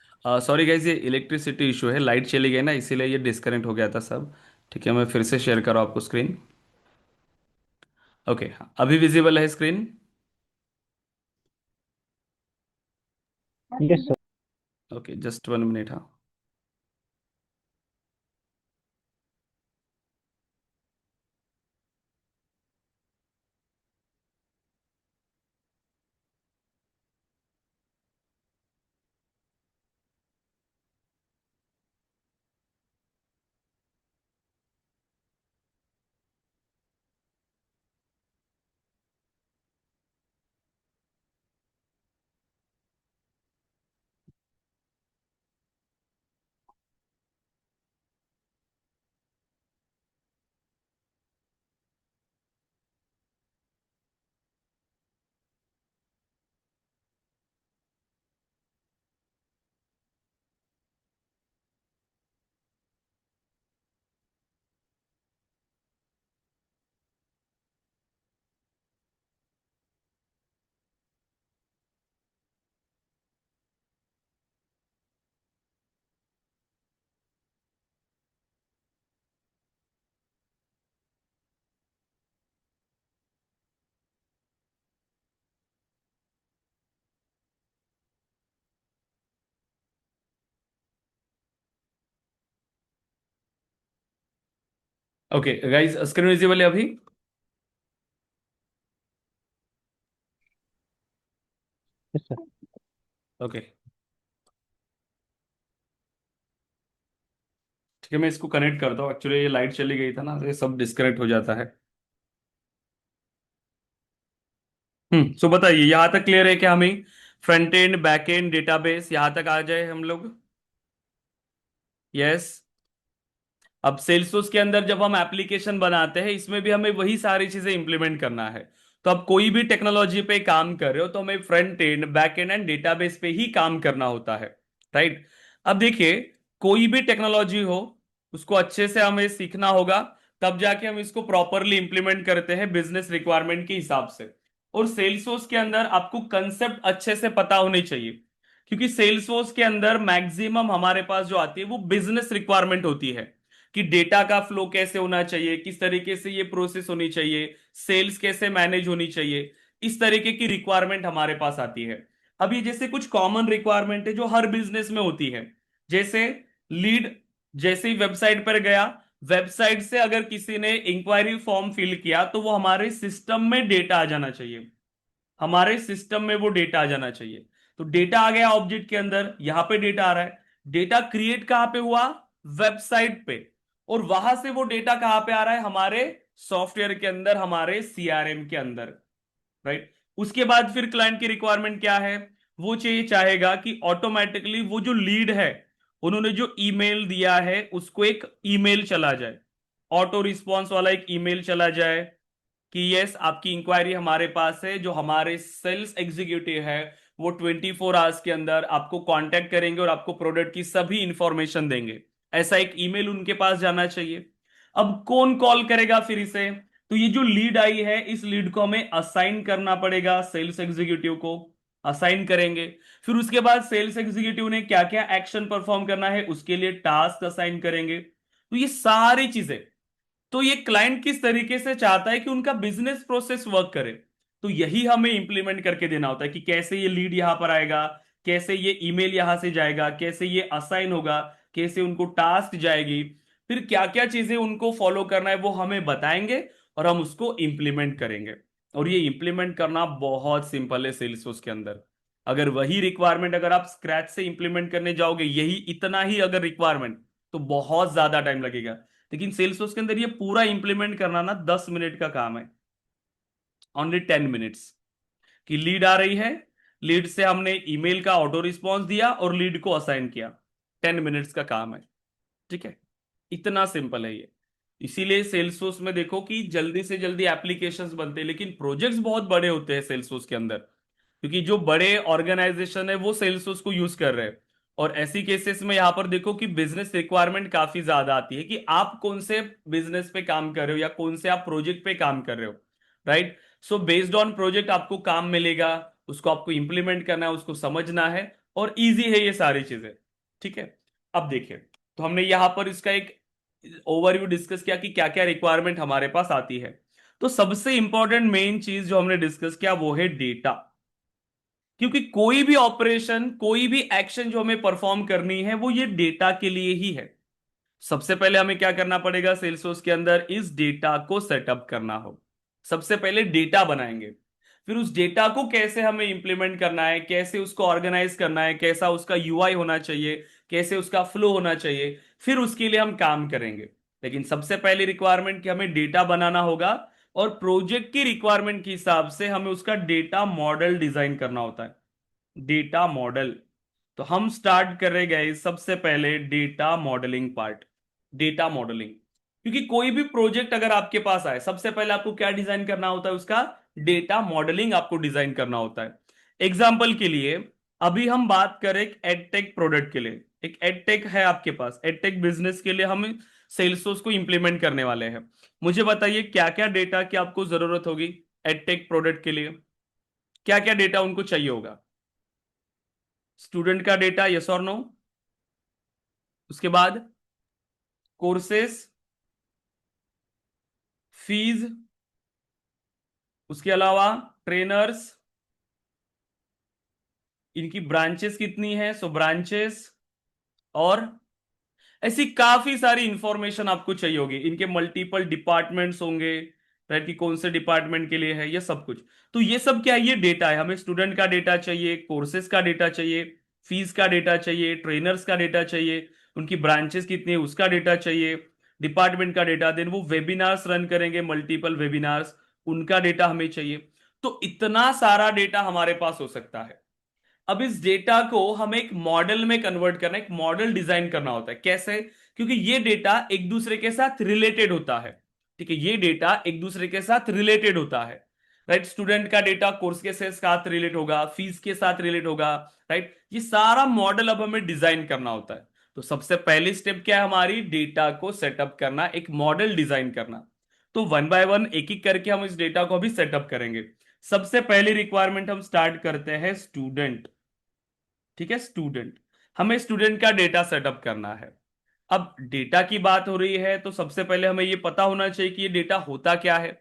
सॉरी गाइज ये इलेक्ट्रिसिटी इशू है, लाइट चली गई ना इसीलिए ये डिस्कनेक्ट हो गया था सब। ठीक है, मैं फिर से शेयर करूँ आपको स्क्रीन। ओके, अभी विजिबल है screen? Yes sir. Okay just 1 minute, हाँ। ओके गाइज स्क्रीन विजिबल है अभी? Yes sir. ओके ठीक है, मैं इसको कनेक्ट करता हूँ, एक्चुअली ये लाइट चली गई था ना तो ये सब डिस्कनेक्ट हो जाता है। सो बताइए यहां तक क्लियर है क्या? हमें front end back and database यहां तक आ जाए हम लोग? यस। अब सेल्सफोर्स के अंदर जब हम एप्लीकेशन बनाते हैं इसमें भी हमें वही सारी चीजें इंप्लीमेंट करना है। तो अब कोई भी टेक्नोलॉजी पे काम कर रहे हो तो हमें front end back and and database पे ही काम करना होता है, राइट? अब देखिए, कोई भी टेक्नोलॉजी हो उसको अच्छे से हमें सीखना होगा, तब जाके हम इसको प्रॉपरली इंप्लीमेंट करते हैं बिजनेस रिक्वायरमेंट के हिसाब से। और सेल्सफोर्स के अंदर आपको कंसेप्ट अच्छे से पता होने चाहिए, क्योंकि सेल्सफोर्स के अंदर मैक्सिमम हमारे पास जो आती है वो बिजनेस रिक्वायरमेंट होती है। कि डेटा का फ्लो कैसे होना चाहिए, किस तरीके से ये प्रोसेस होनी चाहिए, सेल्स कैसे मैनेज होनी चाहिए, इस तरीके की रिक्वायरमेंट हमारे पास आती है। अब ये जैसे कुछ कॉमन रिक्वायरमेंट है जो हर बिजनेस में होती है, जैसे लीड, जैसे ही वेबसाइट पर गया, वेबसाइट से अगर किसी ने इंक्वायरी फॉर्म फिल किया तो वो हमारे सिस्टम में डेटा आ जाना चाहिए, हमारे सिस्टम में वो डेटा आ जाना चाहिए। तो डेटा आ गया ऑब्जेक्ट के अंदर, यहां पे डेटा आ रहा है। डेटा क्रिएट कहां पे हुआ, वेबसाइट पे, और वहां से वो डेटा कहां पे आ रहा है, हमारे सॉफ्टवेयर के अंदर, हमारे सीआरएम के अंदर, राइट। उसके बाद फिर क्लाइंट की रिक्वायरमेंट क्या है, वो चाहिए, चाहेगा कि ऑटोमेटिकली वो जो लीड है, उन्होंने जो ईमेल दिया है उसको एक ईमेल चला जाए, ऑटो रिस्पॉन्स वाला एक ईमेल चला जाए कि यस आपकी इंक्वायरी हमारे पास है। जो हमारे सेल्स एग्जीक्यूटिव है वो 24 आवर्स के अंदर आपको कांटेक्ट करेंगे और आपको प्रोडक्ट की सभी इंफॉर्मेशन देंगे, ऐसा एक ईमेल उनके पास जाना चाहिए। अब कौन कॉल करेगा फिर इसे, तो ये जो लीड आई है इस लीड को हमें असाइन करना पड़ेगा, सेल्स एग्जीक्यूटिव को असाइन करेंगे। फिर उसके बाद सेल्स एग्जीक्यूटिव ने क्या क्या एक्शन परफॉर्म करना है उसके लिए टास्क असाइन करेंगे। तो ये सारी चीजें, तो ये क्लाइंट किस तरीके से चाहता है कि उनका बिजनेस प्रोसेस वर्क करे, तो यही हमें इंप्लीमेंट करके देना होता है कि कैसे ये लीड यहां पर आएगा, कैसे ये ईमेल यहां से जाएगा, कैसे ये असाइन होगा, कैसे उनको टास्क जाएगी, फिर क्या क्या चीजें उनको फॉलो करना है वो हमें बताएंगे और हम उसको इंप्लीमेंट करेंगे। और ये इंप्लीमेंट करना बहुत सिंपल है सेल्सफोर्स के अंदर। अगर वही रिक्वायरमेंट अगर आप स्क्रैच से इंप्लीमेंट करने जाओगे, यही इतना ही अगर रिक्वायरमेंट, तो बहुत ज्यादा टाइम लगेगा। लेकिन सेल्सफोर्स के अंदर ये पूरा इंप्लीमेंट करना ना 10 मिनट का काम है, ओनली 10 मिनट्स। कि लीड आ रही है, लीड से हमने ईमेल का ऑटो रिस्पॉन्स दिया और लीड को असाइन किया, 10 मिनट्स का काम है, ठीक है। इतना सिंपल है ये। इसीलिए सेल्सफोर्स में देखो कि जल्दी से जल्दी एप्लीकेशंस बनते हैं, लेकिन प्रोजेक्ट्स बहुत बड़े होते हैं सेल्सफोर्स के अंदर, क्योंकि जो बड़े ऑर्गेनाइजेशन है वो सेल्सफोर्स को यूज कर रहे हैं। और ऐसी केसेस में यहां पर देखो कि बिजनेस रिक्वायरमेंट काफी ज्यादा आती है कि आप कौन से बिजनेस पे काम कर रहे हो या कौन से आप प्रोजेक्ट पे काम कर रहे हो, right. So based on project आपको काम मिलेगा, उसको आपको इंप्लीमेंट करना है, उसको समझना है, और इजी है ये सारी चीजें, ठीक है। अब देखिए, तो हमने यहां पर इसका एक ओवरव्यू डिस्कस किया कि क्या क्या रिक्वायरमेंट हमारे पास आती है। तो सबसे इंपॉर्टेंट मेन चीज जो हमने डिस्कस किया वो है डेटा। क्योंकि कोई भी ऑपरेशन, कोई भी एक्शन जो हमें परफॉर्म करनी है वो ये डेटा के लिए ही है। सबसे पहले हमें क्या करना पड़ेगा सेल्सफोर्स के अंदर, इस डेटा को सेटअप करना हो। सबसे पहले डेटा बनाएंगे, फिर उस डेटा को कैसे हमें इंप्लीमेंट करना है, कैसे उसको ऑर्गेनाइज करना है, कैसा उसका यूआई होना चाहिए, कैसे उसका फ्लो होना चाहिए, फिर उसके लिए हम काम करेंगे। लेकिन सबसे पहली रिक्वायरमेंट कि हमें डेटा बनाना होगा, और प्रोजेक्ट की रिक्वायरमेंट के हिसाब से हमें उसका डेटा मॉडल डिजाइन करना होता है, डेटा मॉडल। तो हम स्टार्ट कर रहे गए सबसे पहले data modelling part, data modelling. क्योंकि कोई भी प्रोजेक्ट अगर आपके पास आए, सबसे पहले आपको क्या डिजाइन करना होता है, उसका डेटा मॉडलिंग आपको डिजाइन करना होता है। एग्जाम्पल के लिए अभी हम बात करें एक एडटेक प्रोडक्ट के लिए, एक एडटेक है आपके पास, एडटेक बिजनेस के लिए हम सेल्सफोर्स को इंप्लीमेंट करने वाले हैं। मुझे बताइए क्या क्या डेटा की आपको जरूरत होगी एडटेक प्रोडक्ट के लिए, क्या क्या डेटा उनको चाहिए होगा। स्टूडेंट का डेटा, यस और नो। उसके बाद कोर्सेस, फीस, उसके अलावा ट्रेनर्स, इनकी ब्रांचेस कितनी है, सो ब्रांचेस, और ऐसी काफी सारी इंफॉर्मेशन आपको चाहिए होगी। इनके मल्टीपल डिपार्टमेंट्स होंगे, राइट, कि कौन से डिपार्टमेंट के लिए है ये सब कुछ। तो ये सब क्या है, ये डेटा है। हमें स्टूडेंट का डेटा चाहिए, कोर्सेज का डेटा चाहिए, फीस का डेटा चाहिए, ट्रेनर्स का डेटा चाहिए, उनकी ब्रांचेस कितनी है उसका डेटा चाहिए, डिपार्टमेंट का डेटा, देन वो वेबिनार्स रन करेंगे, मल्टीपल वेबिनार्स, उनका डेटा हमें चाहिए। तो इतना सारा डेटा हमारे पास हो सकता है। अब इस डेटा को हमें एक मॉडल में कन्वर्ट करना, एक मॉडल डिजाइन करना होता है। कैसे, क्योंकि ये डेटा एक दूसरे के साथ रिलेटेड होता है, ठीक है, ये डेटा एक दूसरे के साथ रिलेटेड होता है, राइट। स्टूडेंट का डेटा कोर्स के साथ रिलेट होगा, फीस के साथ रिलेट होगा, राइट। ये सारा मॉडल अब हमें डिजाइन करना होता है। तो सबसे पहली स्टेप क्या है हमारी, डेटा को सेटअप करना, एक मॉडल डिजाइन करना। तो वन बाय वन एक एक करके हम इस डेटा को अभी सेटअप करेंगे। सबसे पहली रिक्वायरमेंट हम स्टार्ट करते हैं स्टूडेंट, ठीक है, स्टूडेंट। हमें स्टूडेंट का डेटा सेटअप करना है। अब डेटा की बात हो रही है तो सबसे पहले हमें ये पता होना चाहिए कि ये डेटा होता क्या है,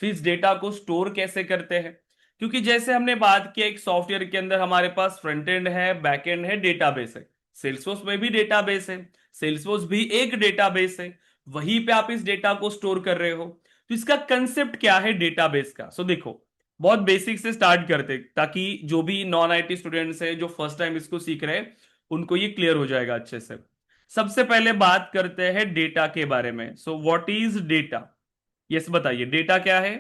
फिर इस डेटा को स्टोर कैसे करते हैं। क्योंकि जैसे हमने बात किया, एक सॉफ्टवेयर के अंदर हमारे पास फ्रंट एंड है, बैक एंड है, डेटाबेस है। सेल्सफोर्स में भी डेटाबेस है, सेल्सफोर्स भी एक डेटाबेस है, वहीं पे आप इस डेटा को स्टोर कर रहे हो। तो इसका कंसेप्ट क्या है डेटाबेस का? सो देखो, बहुत बेसिक से स्टार्ट करते ताकि जो भी नॉन आईटी स्टूडेंट्स है जो फर्स्ट टाइम इसको सीख रहे हैं उनको ये क्लियर हो जाएगा अच्छे से। सबसे पहले बात करते हैं डेटा के बारे में। So what is data? Yes बताइए, डेटा क्या है?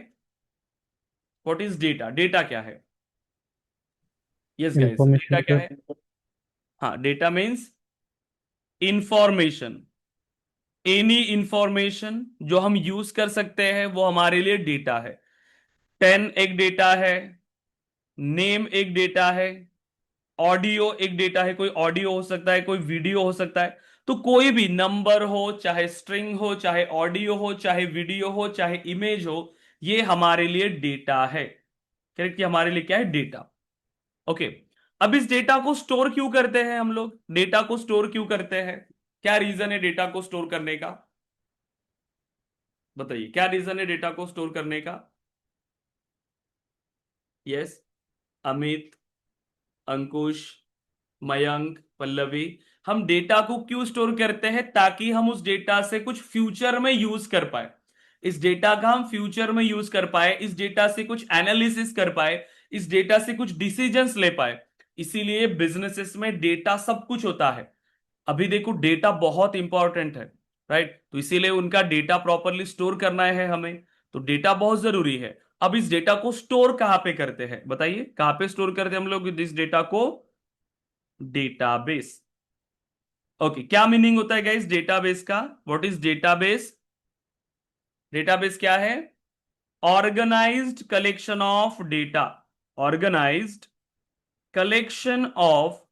What is data? डेटा क्या है? यस गाइस, डेटा इंफॉर्मेशन क्या सर। है? हाँ, data means information. Any information जो हम यूज कर सकते हैं वो हमारे लिए डेटा है। पेन एक डेटा है, नेम एक डेटा है, ऑडियो एक डेटा है। कोई ऑडियो हो सकता है, कोई वीडियो हो सकता है। तो कोई भी नंबर हो, चाहे स्ट्रिंग हो, चाहे ऑडियो हो, चाहे वीडियो हो, चाहे इमेज हो, ये हमारे लिए डेटा है। करेक्ट? ये हमारे लिए क्या है? डेटा। ओके। अब इस डेटा को स्टोर क्यों करते हैं हम लोग? डेटा को स्टोर क्यों करते हैं? क्या रीजन है डेटा को स्टोर करने का? बताइए, क्या रीजन है डेटा को स्टोर करने का? यस, अमित, अंकुश, मयंक, पल्लवी। हम डेटा को क्यों स्टोर करते हैं? ताकि हम उस डेटा से कुछ फ्यूचर में यूज कर पाए। इस डेटा का हम फ्यूचर में यूज कर पाए, इस डेटा से कुछ एनालिसिस कर पाए, इस डेटा से कुछ डिसीजंस ले पाए। इसीलिए बिजनेसेस में डेटा सब कुछ होता है। अभी देखो, डेटा बहुत इंपॉर्टेंट है, राइट? तो इसीलिए उनका डेटा प्रॉपरली स्टोर करना है हमें। तो डेटा बहुत जरूरी है। अब इस डेटा को स्टोर कहां पे करते हैं? बताइए, कहां पे स्टोर करते हैं हम लोग इस डेटा को? डेटाबेस। ओके, क्या मीनिंग होता है गाइस डेटाबेस का? What is database? डेटाबेस क्या है? Organised collection of data. Organised collection of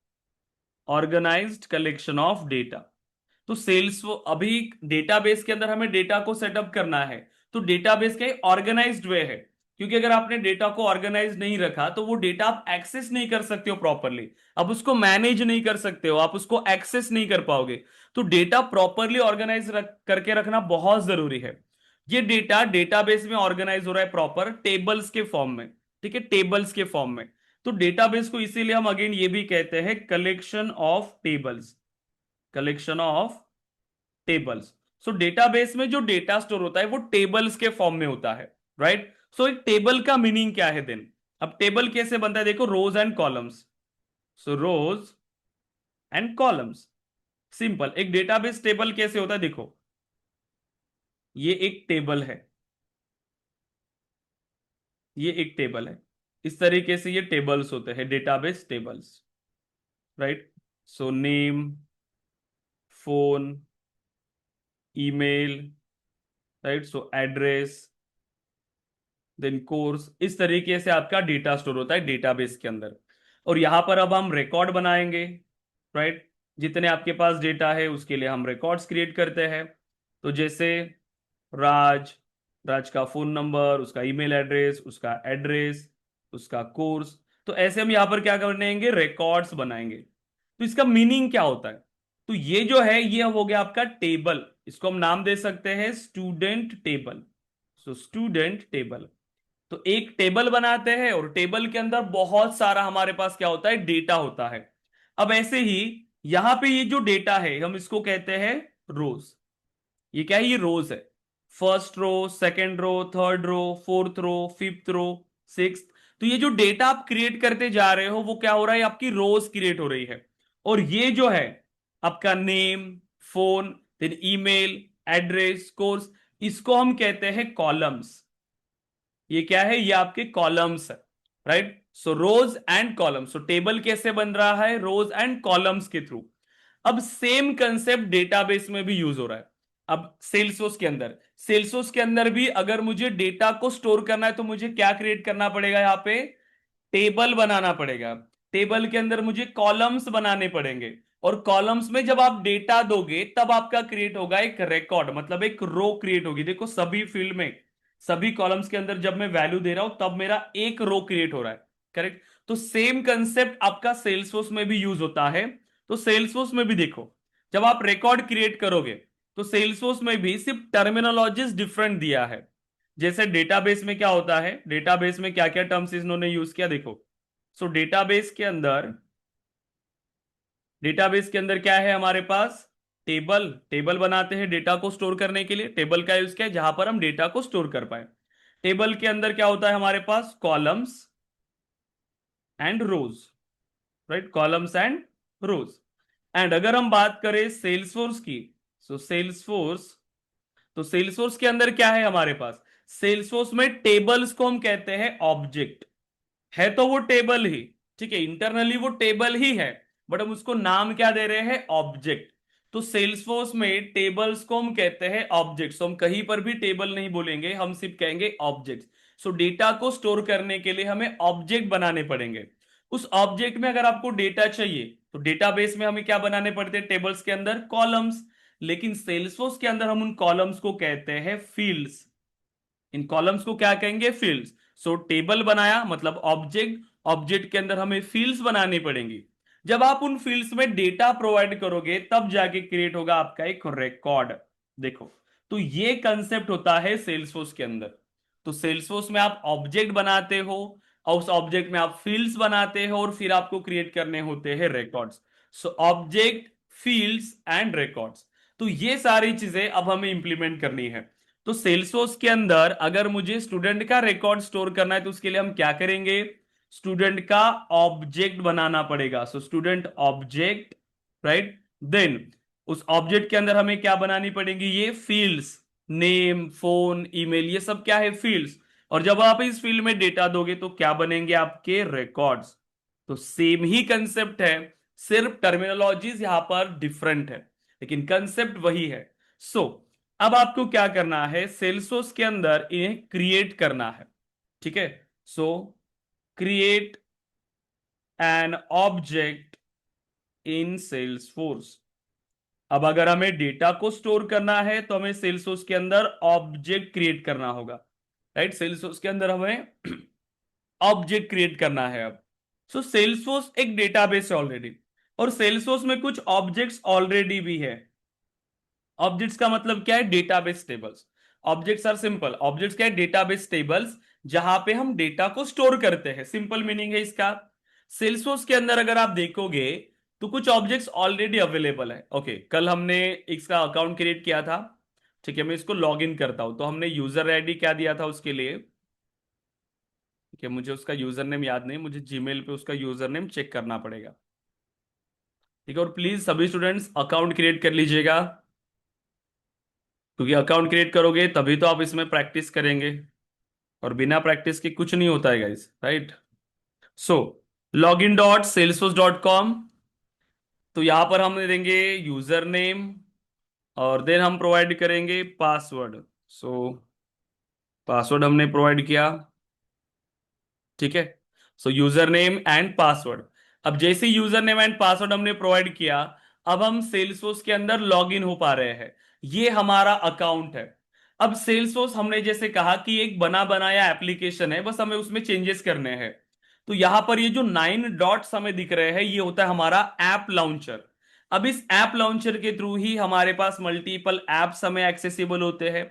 organised collection of data. तो सेल्स, अभी डेटाबेस के अंदर हमें डेटा को सेटअप करना है। तो डेटाबेस का ऑर्गेनाइज्ड वे है। क्योंकि अगर आपने डेटा को ऑर्गेनाइज नहीं रखा तो वो डेटा आप एक्सेस नहीं कर सकते हो प्रॉपरली। आप उसको मैनेज नहीं कर सकते हो, आप उसको एक्सेस नहीं कर पाओगे। तो डेटा प्रॉपरली ऑर्गेनाइज करके रखना बहुत जरूरी है। ये डेटा डेटाबेस में ऑर्गेनाइज हो रहा है प्रॉपर टेबल्स के फॉर्म में। ठीक है, टेबल्स के फॉर्म में। तो डेटाबेस को इसीलिए हम अगेन ये भी कहते हैं collection of tables. Collection of tables. So database में जो डेटा स्टोर होता है वो टेबल्स के फॉर्म में होता है, राइट? सो एक टेबल का मीनिंग क्या है देन? अब टेबल कैसे बनता है? देखो, rows and columns. So rows and columns, simple. एक डेटाबेस टेबल कैसे होता है? देखो, ये एक टेबल है, ये एक टेबल है। इस तरीके से ये टेबल्स होते हैं, database tables, right? So name, phone, email, right? So address, then course. इस तरीके से आपका डेटा स्टोर होता है डेटाबेस के अंदर। और यहां पर अब हम रिकॉर्ड बनाएंगे, राइट? जितने आपके पास डेटा है उसके लिए हम रिकॉर्ड्स क्रिएट करते हैं। तो जैसे राज, राज का फोन नंबर, उसका ईमेल एड्रेस, उसका एड्रेस, उसका कोर्स। तो ऐसे हम यहां पर क्या करेंगे? रिकॉर्ड्स बनाएंगे। तो इसका मीनिंग क्या होता है? तो ये जो है ये हो गया आपका टेबल। इसको हम नाम दे सकते हैं student table. So student table. तो एक टेबल बनाते हैं और टेबल के अंदर बहुत सारा हमारे पास क्या होता है? डेटा होता है। अब ऐसे ही यहां पे ये जो डेटा है हम इसको कहते हैं रोज। ये क्या है? ये रोज है। First row, second row, third row, fourth row, fifth row, six. तो ये जो डेटा आप क्रिएट करते जा रहे हो वो क्या हो रहा है? आपकी रोज क्रिएट हो रही है। और ये जो है आपका नेम, फोन, फिर ईमेल, एड्रेस, कोर्स, इसको हम कहते हैं कॉलम्स। ये क्या है? ये आपके कॉलम्स है, right? So rows and columns. So table कैसे बन रहा है? रोज एंड कॉलम्स के थ्रू। अब सेम कंसेप्ट डेटाबेस में भी यूज हो रहा है। अब सेल्सफोर्स के अंदर भी अगर मुझे डेटा को स्टोर करना है तो मुझे क्या क्रिएट करना पड़ेगा? यहां पे टेबल बनाना पड़ेगा। टेबल के अंदर मुझे कॉलम्स बनाने पड़ेंगे। और कॉलम्स में जब आप डेटा दोगे तब आपका क्रिएट होगा एक रिकॉर्ड, मतलब एक रो क्रिएट होगी। देखो, सभी फील्ड में, सभी कॉलम्स के अंदर जब मैं वैल्यू दे रहा हूं तब मेरा एक रो क्रिएट हो रहा है, करेक्ट? तो सेम कंसेप्ट आपका सेल्सफोर्स में भी यूज होता है। तो सेल्सफोर्स में भी देखो, जब आप रिकॉर्ड क्रिएट करोगे तो सेल्सफोर्स में भी सिर्फ टर्मिनोलॉजीज डिफरेंट दिया है। जैसे डेटाबेस में क्या होता है, डेटाबेस में क्या क्या टर्म्स इन्होंने यूज किया देखो। सो डेटाबेस के अंदर क्या है हमारे पास, टेबल। टेबल बनाते हैं डेटा को स्टोर करने के लिए। टेबल का यूज क्या है, जहां पर हम डेटा को स्टोर कर पाए। टेबल के अंदर क्या होता है हमारे पास, columns and rows, right, columns and rows. And अगर हम बात करें सेल्सफोर्स की, सो सेल्सफोर्स, तो सेल्सफोर्स के अंदर क्या है हमारे पास, सेल्सफोर्स में टेबल्स को हम कहते हैं ऑब्जेक्ट। है तो वो टेबल ही, ठीक है, इंटरनली वो टेबल ही है, बट हम उसको नाम क्या दे रहे हैं, ऑब्जेक्ट। तो सेल्सफोर्स में टेबल्स को हम कहते हैं ऑब्जेक्ट्स। हम कहीं पर भी टेबल नहीं बोलेंगे, हम सिर्फ कहेंगे ऑब्जेक्ट्स। सो डेटा को स्टोर करने के लिए हमें ऑब्जेक्ट बनाने पड़ेंगे। उस ऑब्जेक्ट में अगर आपको डेटा चाहिए तो डेटाबेस में हमें क्या बनाने पड़ते हैं, टेबल्स के अंदर कॉलम्स। लेकिन सेल्सफोर्स के अंदर हम उन कॉलम्स को कहते हैं फील्ड्स। इन कॉलम्स को क्या कहेंगे, फील्ड्स। सो टेबल बनाया मतलब ऑब्जेक्ट, ऑब्जेक्ट के अंदर हमें फील्ड्स बनानी पड़ेंगी। जब आप उन फील्ड्स में डेटा प्रोवाइड करोगे तब जाके क्रिएट होगा आपका एक रिकॉर्ड। देखो, तो ये कंसेप्ट होता है सेल्सफोर्स के अंदर। तो सेल्सफोर्स में आप ऑब्जेक्ट बनाते हो और उस ऑब्जेक्ट में आप फील्ड्स बनाते हो और फिर आपको क्रिएट करने होते हैं records. So object, fields and records, तो ये सारी चीजें अब हमें इंप्लीमेंट करनी है। तो सेल्सफोर्स के अंदर अगर मुझे स्टूडेंट का रिकॉर्ड स्टोर करना है तो उसके लिए हम क्या करेंगे, स्टूडेंट का ऑब्जेक्ट बनाना पड़ेगा। So student object, right. Then उस ऑब्जेक्ट के अंदर हमें क्या बनानी पड़ेगी, ये फील्ड्स, नेम, फोन, ईमेल, ये सब क्या है, फील्ड्स। और जब आप इस फील्ड में डेटा दोगे तो क्या बनेंगे आपके रिकॉर्ड्स। तो सेम ही कंसेप्ट है, सिर्फ टर्मिनोलॉजीज यहां पर डिफरेंट है, लेकिन कंसेप्ट वही है। सो अब आपको क्या करना है, सेल्सफोर्स के अंदर इन्हें क्रिएट करना है, ठीक है। सो create an object in Salesforce. अब अगर हमें डेटा को स्टोर करना है तो हमें सेल्सफोर्स के अंदर ऑब्जेक्ट क्रिएट करना होगा, राइट। सेल्सफोर्स के अंदर हमें ऑब्जेक्ट क्रिएट करना है अब। सो सेल्सफोर्स एक डेटाबेस है ऑलरेडी, और सेल्सफोर्स में कुछ ऑब्जेक्ट्स ऑलरेडी भी है। ऑब्जेक्ट्स का मतलब क्या है, database tables. Objects are simple, objects क्या है, डेटाबेस टेबल्स, जहां पे हम डेटा को स्टोर करते हैं, सिंपल मीनिंग है इसका। सेल्सफोर्स के अंदर अगर आप देखोगे तो कुछ ऑब्जेक्ट्स ऑलरेडी अवेलेबल है। ओके, कल हमने इसका अकाउंट क्रिएट किया था, ठीक है। मैं इसको लॉग इन करता हूं, तो हमने यूजर आईडी क्या दिया था उसके लिए, ठीक है। मुझे उसका यूजर नेम याद नहीं, मुझे जीमेल पे उसका यूजर नेम चेक करना पड़ेगा, ठीक है। और प्लीज सभी स्टूडेंट्स अकाउंट क्रिएट कर लीजिएगा, क्योंकि अकाउंट क्रिएट करोगे तभी तो आप इसमें प्रैक्टिस करेंगे, और बिना प्रैक्टिस के कुछ नहीं होता है गाइस, राइट। सो login.salesforce.com, तो यहां पर हम देंगे यूजर नेम और देन हम प्रोवाइड करेंगे पासवर्ड। सो पासवर्ड हमने प्रोवाइड किया, ठीक है। सो यूजर नेम एंड पासवर्ड। अब जैसे यूजर नेम एंड पासवर्ड हमने प्रोवाइड किया, अब हम सेल्सफोर्स के अंदर लॉग इन हो पा रहे हैं। ये हमारा अकाउंट है। अब सेल्सफोर्स हमने जैसे कहा कि एक बना बनाया एप्लीकेशन है, बस हमें उसमें चेंजेस करने हैं। तो यहां पर ये जो 9 डॉट्स हमें दिख रहे हैं, ये होता है हमारा ऐप लॉन्चर। अब इस ऐप लॉन्चर के थ्रू ही हमारे पास मल्टीपल एप्स हमें एक्सेसिबल होते हैं,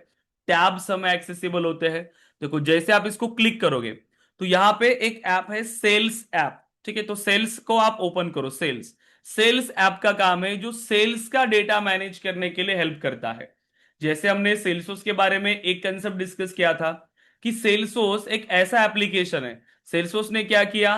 टैब्स हमें एक्सेसिबल होते हैं। देखो, जैसे आप इसको क्लिक करोगे तो यहां पे एक ऐप है सेल्स ऐप, ठीक है। तो सेल्स को आप ओपन करो, सेल्स। सेल्स ऐप का काम है जो सेल्स का डेटा मैनेज करने के लिए हेल्प करता है। जैसे हमने सेल्सफोर्स के बारे में एक कंसेप्ट डिस्कस किया था कि सेल्सफोर्स एक ऐसा एप्लीकेशन है। सेल्सफोर्स ने क्या किया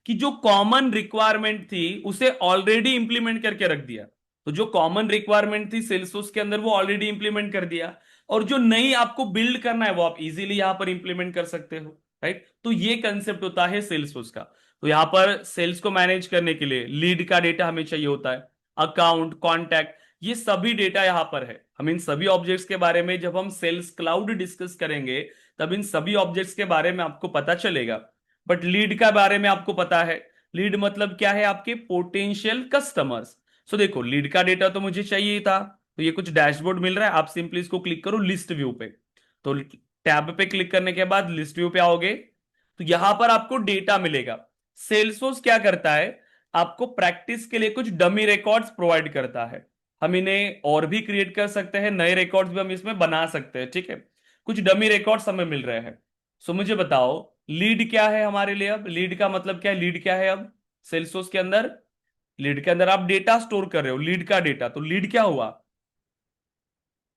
कि जो कॉमन रिक्वायरमेंट थी उसे ऑलरेडी इंप्लीमेंट करके रख दिया। तो जो कॉमन रिक्वायरमेंट थी सेल्सफोर्स के अंदर वो ऑलरेडी इंप्लीमेंट कर दिया, और जो नई आपको बिल्ड करना है वो आप इजीली यहां पर इंप्लीमेंट कर सकते हो, राइट। तो ये कंसेप्ट होता है सेल्सफोर्स का। तो यहां पर सेल्स को मैनेज करने के लिए लीड का डेटा हमें चाहिए होता है, अकाउंट, कॉन्टैक्ट, ये सभी डेटा यहां पर है। हम इन सभी ऑब्जेक्ट्स के बारे में जब हम सेल्स क्लाउड डिस्कस करेंगे तब इन सभी ऑब्जेक्ट्स के बारे में आपको पता चलेगा। बट लीड का बारे में आपको पता है, लीड मतलब क्या है, आपके पोटेंशियल कस्टमर्स। सो देखो, लीड का डेटा तो मुझे चाहिए था, तो ये कुछ डैशबोर्ड मिल रहा है, आप सिंपली इसको क्लिक करो लिस्ट व्यू पे। तो टैब पे क्लिक करने के बाद लिस्ट व्यू पे आओगे तो यहां पर आपको डेटा मिलेगा। सेल्सफोर्स क्या करता है, आपको प्रैक्टिस के लिए कुछ डमी रिकॉर्ड्स प्रोवाइड करता है। हम इन्हें और भी क्रिएट कर सकते हैं, नए रिकॉर्ड्स भी हम इसमें बना सकते हैं, ठीक है। कुछ डमी रिकॉर्ड्स हमें मिल रहे हैं। सो मुझे बताओ लीड क्या है हमारे लिए। अब लीड का मतलब क्या है, लीड क्या है अब सेल्सफोर्स के अंदर? लीड के अंदर आप डेटा स्टोर कर रहे हो, लीड का डेटा। तो लीड क्या हुआ?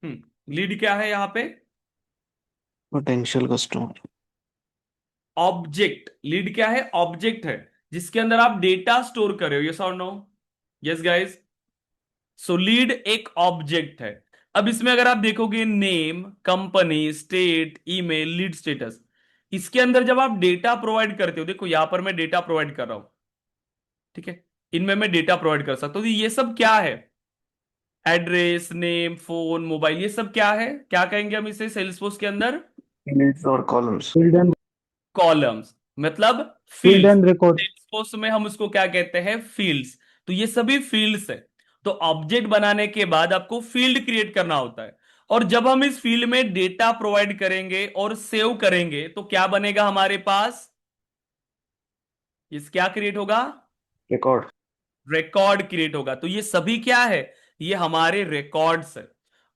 लीड क्या है यहाँ पे? Potential customer. ऑब्जेक्ट। लीड क्या है? ऑब्जेक्ट है जिसके अंदर आप डेटा स्टोर कर रहे हो। यस और no? Yes guys. So lead एक ऑब्जेक्ट है। अब इसमें अगर आप देखोगे name, company, state, email, lead status, इसके अंदर जब आप डेटा प्रोवाइड करते हो, देखो यहां पर मैं डेटा प्रोवाइड कर रहा हूं, ठीक है। इनमें मैं डेटा प्रोवाइड कर सकता हूं। तो ये सब क्या है? एड्रेस, नेम, फोन, मोबाइल, ये सब क्या है? क्या कहेंगे हम इसे सेल्सफोर्स के अंदर? फील्ड्स और कॉलम्स। फील्ड एंड कॉलम्स, मतलब field fields. And record. Salesforce में हम उसको क्या कहते हैं? फील्ड्स। तो ये सभी फील्ड्स है। तो ऑब्जेक्ट बनाने के बाद आपको फील्ड क्रिएट करना होता है, और जब हम इस फील्ड में डेटा प्रोवाइड करेंगे और सेव करेंगे तो क्या बनेगा हमारे पास? इस क्या क्रिएट होगा? रिकॉर्ड। रिकॉर्ड क्रिएट होगा। तो ये सभी क्या है? ये हमारे रिकॉर्ड्स है।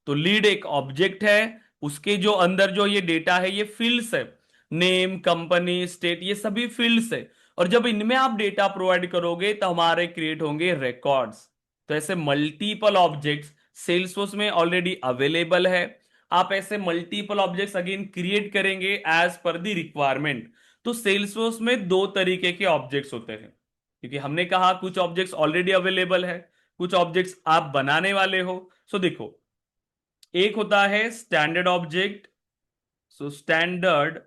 तो लीड एक ऑब्जेक्ट है, उसके जो अंदर जो ये डेटा है ये फील्ड्स है। नेम, कंपनी, स्टेट, ये सभी फील्ड्स है। और जब इनमें आप डेटा प्रोवाइड करोगे तो हमारे क्रिएट होंगे रिकॉर्ड्स। तो ऐसे मल्टीपल ऑब्जेक्ट्स सेल्सफोर्स में ऑलरेडी अवेलेबल है। आप ऐसे मल्टीपल ऑब्जेक्ट्स अगेन क्रिएट करेंगे एज पर द रिक्वायरमेंट। तो सेल्सफोर्स में दो तरीके के ऑब्जेक्ट्स होते हैं, क्योंकि हमने कहा कुछ ऑब्जेक्ट्स ऑलरेडी अवेलेबल है, कुछ ऑब्जेक्ट्स आप बनाने वाले हो। सो देखो, एक होता है standard object. So standard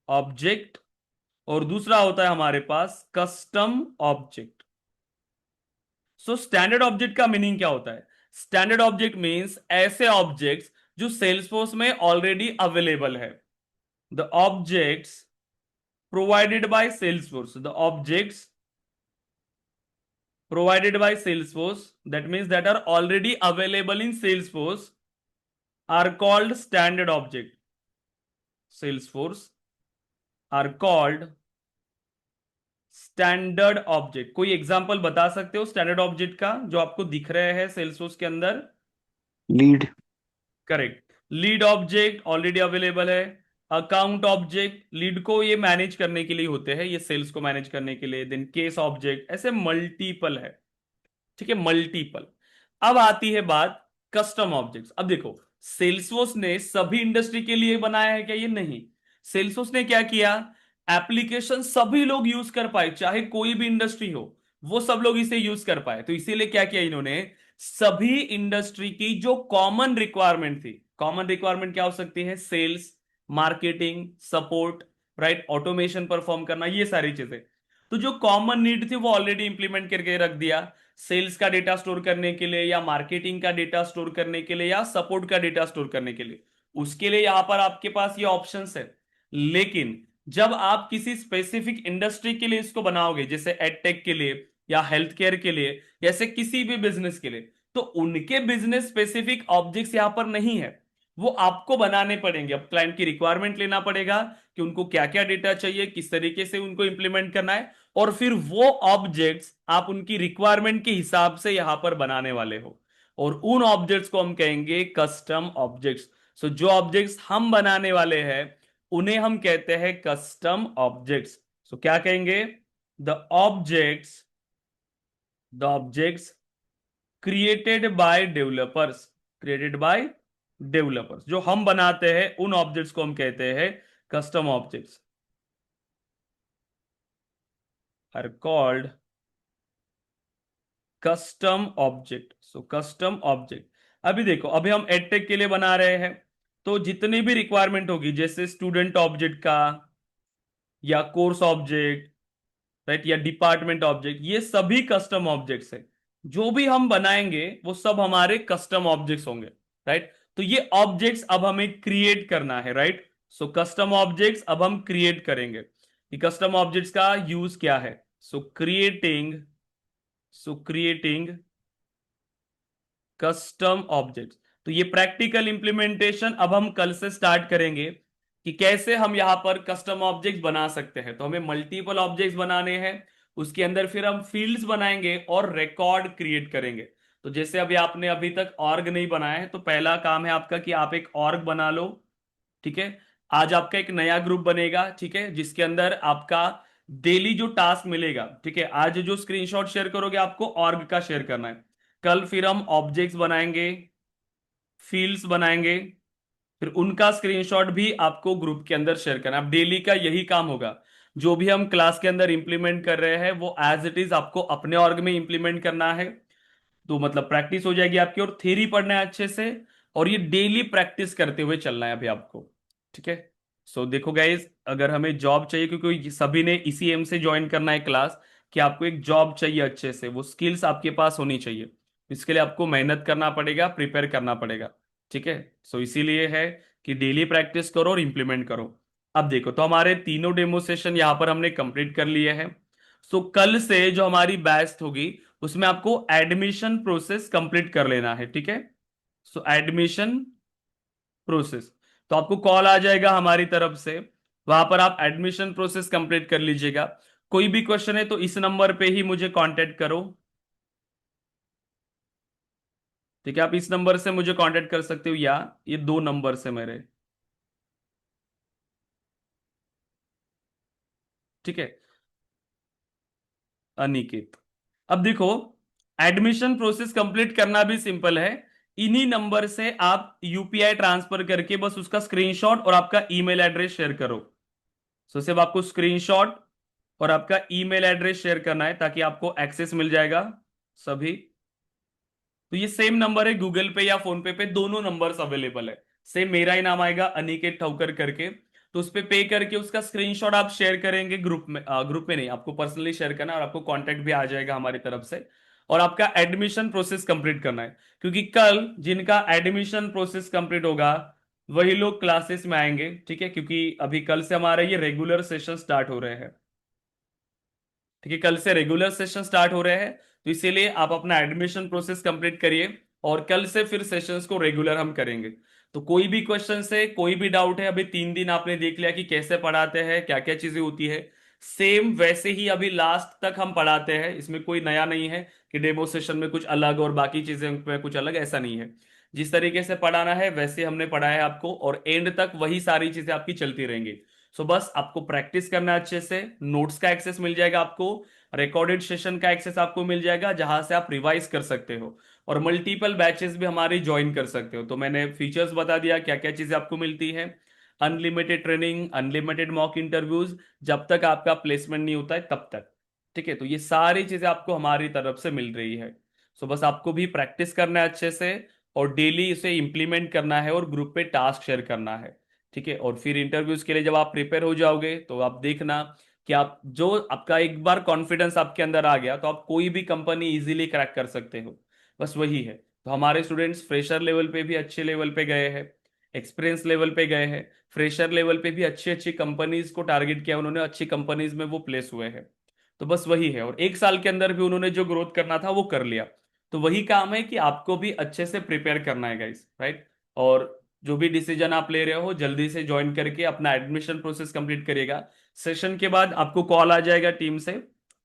object. और दूसरा होता है हमारे पास custom object. So standard object का मीनिंग क्या होता है? स्टैंडर्ड ऑब्जेक्ट मींस ऐसे ऑब्जेक्ट्स जो सेल्सफोर्स में ऑलरेडी अवेलेबल है। The objects provided by Salesforce, the objects provided by Salesforce, that means that are already available in Salesforce, are called standard object. Salesforce are called standard object. कोई एग्जांपल बता सकते हो स्टैंडर्ड ऑब्जेक्ट का जो आपको दिख रहे हैं सेल्सफोर्स के अंदर? Lead. Correct. Lead object already available है। अकाउंट ऑब्जेक्ट, लीड को ये मैनेज करने के लिए होते हैं, ये सेल्स को मैनेज करने के लिए। देन केस ऑब्जेक्ट, ऐसे मल्टीपल है, ठीक है, मल्टीपल। अब आती है बात कस्टम ऑब्जेक्ट्स। अब देखो सेल्सफोर्स ने सभी इंडस्ट्री के लिए बनाया है क्या? ये नहीं। सेल्सफोर्स ने क्या किया, एप्लीकेशन सभी लोग यूज कर पाए, चाहे कोई भी इंडस्ट्री हो, वो सब लोग इसे यूज कर पाए। तो इसीलिए क्या किया इन्होंने, सभी इंडस्ट्री की जो कॉमन रिक्वायरमेंट थी, कॉमन रिक्वायरमेंट क्या हो सकती है? Sales, marketing, support, right, automation perform करना, ये सारी चीजें। तो जो कॉमन नीड थी वो ऑलरेडी इंप्लीमेंट करके रख दिया। सेल्स का डेटा स्टोर करने के लिए, या मार्केटिंग का डेटा स्टोर करने के लिए, या सपोर्ट का डेटा स्टोर करने के लिए, उसके लिए यहां पर आपके पास ये ऑप्शंस है। लेकिन जब आप किसी स्पेसिफिक इंडस्ट्री के लिए इसको बनाओगे, जैसे एडटेक के लिए या हेल्थ केयर के लिए, या ऐसे किसी भी बिजनेस के लिए, तो उनके बिजनेस स्पेसिफिक ऑब्जेक्ट्स यहां पर नहीं है, वो आपको बनाने पड़ेंगे। अब क्लाइंट की रिक्वायरमेंट लेना पड़ेगा कि उनको क्या क्या डेटा चाहिए, किस तरीके से उनको इंप्लीमेंट करना है, और फिर वो ऑब्जेक्ट्स आप उनकी रिक्वायरमेंट के हिसाब से यहां पर बनाने वाले हो। और उन ऑब्जेक्ट्स को हम कहेंगे कस्टम ऑब्जेक्ट्स। सो जो ऑब्जेक्ट्स हम बनाने वाले हैं उन्हें हम कहते हैं कस्टम ऑब्जेक्ट्स। सो क्या कहेंगे? The objects created by developers, created by developers, जो हम बनाते हैं उन ऑब्जेक्ट्स को हम कहते हैं custom objects, are called custom object. So custom object. अभी देखो, अभी हम एडटेक के लिए बना रहे हैं, तो जितनी भी रिक्वायरमेंट होगी, जैसे स्टूडेंट ऑब्जेक्ट का, या कोर्स ऑब्जेक्ट, राइट, या डिपार्टमेंट ऑब्जेक्ट, ये सभी कस्टम ऑब्जेक्ट्स है। जो भी हम बनाएंगे वो सब हमारे कस्टम ऑब्जेक्ट्स होंगे, राइट। तो ये ऑब्जेक्ट्स अब हमें क्रिएट करना है, राइट। सो कस्टम ऑब्जेक्ट्स अब हम क्रिएट करेंगे। कि कस्टम ऑब्जेक्ट्स का यूज क्या है? सो क्रिएटिंग कस्टम ऑब्जेक्ट्स। तो ये प्रैक्टिकल इंप्लीमेंटेशन अब हम कल से स्टार्ट करेंगे कि कैसे हम यहां पर कस्टम ऑब्जेक्ट्स बना सकते हैं। तो हमें मल्टीपल ऑब्जेक्ट्स बनाने हैं, उसके अंदर फिर हम फील्ड्स बनाएंगे और रिकॉर्ड क्रिएट करेंगे। तो जैसे अभी आपने अभी तक ऑर्ग नहीं बनाया है, तो पहला काम है आपका कि आप एक ऑर्ग बना लो। ठीक है, आज आपका एक नया ग्रुप बनेगा, ठीक है, जिसके अंदर आपका डेली जो टास्क मिलेगा, ठीक है, आज जो स्क्रीनशॉट शेयर करोगे आपको ऑर्ग का शेयर करना है। कल फिर हम ऑब्जेक्ट्स बनाएंगे, फील्ड्स बनाएंगे, फिर उनका स्क्रीनशॉट भी आपको ग्रुप के अंदर शेयर करना है। अब डेली का यही काम होगा, जो भी हम क्लास के अंदर इंप्लीमेंट कर रहे हैं वो एज इट इज आपको अपने ऑर्ग में इंप्लीमेंट करना है। तो मतलब प्रैक्टिस हो जाएगी आपकी, और थ्योरी पढ़ना है अच्छे से, और ये डेली प्रैक्टिस करते हुए चलना है अभी आपको। ठीक है, सो देखो गाइज, अगर हमें जॉब चाहिए, क्योंकि सभी ने इसी एम से ज्वाइन करना है क्लास, कि आपको एक जॉब चाहिए अच्छे से, वो स्किल्स आपके पास होनी चाहिए। इसके लिए आपको मेहनत करना पड़ेगा, प्रिपेयर करना पड़ेगा। ठीक है, सो इसीलिए है कि डेली प्रैक्टिस करो और इंप्लीमेंट करो। अब देखो, तो हमारे तीनों डेमो सेशन यहां पर हमने कंप्लीट कर लिए हैं। सो कल से जो हमारी बैच होगी, उसमें आपको एडमिशन प्रोसेस कंप्लीट कर लेना है। ठीक है, सो एडमिशन प्रोसेस, तो आपको कॉल आ जाएगा हमारी तरफ से, वहां पर आप एडमिशन प्रोसेस कंप्लीट कर लीजिएगा। कोई भी क्वेश्चन है तो इस नंबर पे ही मुझे कांटेक्ट करो। ठीक है, आप इस नंबर से मुझे कांटेक्ट कर सकते हो, या ये दो नंबर से मेरे। ठीक है, अनिकेत। अब देखो, एडमिशन प्रोसेस कंप्लीट करना भी सिंपल है। इन्हीं नंबर से आप यूपीआई ट्रांसफर करके बस उसका स्क्रीनशॉट और आपका ईमेल एड्रेस शेयर करो। सो सिर्फ आपको स्क्रीनशॉट और आपका ईमेल एड्रेस शेयर करना है, ताकि आपको एक्सेस मिल जाएगा सभी। तो ये सेम नंबर है, गूगल पे या फोन पे दोनों नंबर्स अवेलेबल है। सेम मेरा ही नाम आएगा अनिकेत ठौकर करके, तो उस पे करके उसका स्क्रीनशॉट आप शेयर करेंगे ग्रुप में। ग्रुप में नहीं, आपको पर्सनली शेयर करना है, और आपको कांटेक्ट भी आ जाएगा हमारी तरफ से। और आपका एडमिशन प्रोसेस कंप्लीट करना है, क्योंकि कल जिनका एडमिशन प्रोसेस कंप्लीट होगा वही लोग क्लासेस में आएंगे। ठीक है, क्योंकि अभी कल से हमारे ये रेगुलर सेशन स्टार्ट हो रहे हैं। ठीक है, कल से रेगुलर सेशन स्टार्ट हो रहे हैं, तो इसीलिए आप अपना एडमिशन प्रोसेस कंप्लीट करिए, और कल से फिर सेशंस को रेगुलर हम करेंगे। तो कोई भी क्वेश्चन है, कोई भी डाउट है, अभी 3 दिन आपने देख लिया कि कैसे पढ़ाते हैं, क्या क्या चीजें होती है, सेम वैसे ही अभी लास्ट तक हम पढ़ाते हैं। इसमें कोई नया नहीं है कि डेमो सेशन में कुछ अलग और बाकी चीजें में कुछ अलग, ऐसा नहीं है। जिस तरीके से पढ़ाना है वैसे हमने पढ़ाया है आपको, और एंड तक वही सारी चीजें आपकी चलती रहेंगी। सो बस आपको प्रैक्टिस करना है अच्छे से, नोट्स का एक्सेस मिल जाएगा आपको, रिकॉर्डेड सेशन का एक्सेस आपको मिल जाएगा, जहां से आप रिवाइज कर सकते हो, और मल्टीपल बैचेस भी हमारी ज्वाइन कर सकते हो। तो मैंने फीचर्स बता दिया, क्या क्या चीजें आपको मिलती है। Unlimited training, unlimited mock interviews, जब तक आपका प्लेसमेंट नहीं होता है तब तक। ठीक है, तो ये सारी चीजें आपको हमारी तरफ से मिल रही है। सो बस आपको भी प्रैक्टिस करना है अच्छे से, और डेली इसे इंप्लीमेंट करना है, और ग्रुप पे टास्क शेयर करना है। ठीक है, और फिर इंटरव्यूज के लिए जब आप प्रिपेयर हो जाओगे, तो आप देखना कि आप जो आपका एक बार कॉन्फिडेंस आपके अंदर आ गया, तो आप कोई भी कंपनी इजीली क्रैक कर सकते हो। बस वही है। तो हमारे स्टूडेंट्स फ्रेशर लेवल पे भी अच्छे लेवल पे गए हैं, एक्सपीरियंस लेवल पे गए हैं, फ्रेशर लेवल पे भी अच्छी अच्छी कंपनीज को टारगेट किया उन्होंने, अच्छी कंपनीज में वो प्लेस हुए हैं। तो बस वही है, और 1 साल के अंदर भी उन्होंने जो ग्रोथ करना था वो कर लिया। तो वही काम है कि आपको भी अच्छे से प्रिपेयर करना है गाइस, राइट। और जो भी डिसीजन आप ले रहे हो, जल्दी से ज्वाइन करके अपना एडमिशन प्रोसेस कंप्लीट करिएगा। सेशन के बाद आपको कॉल आ जाएगा टीम से।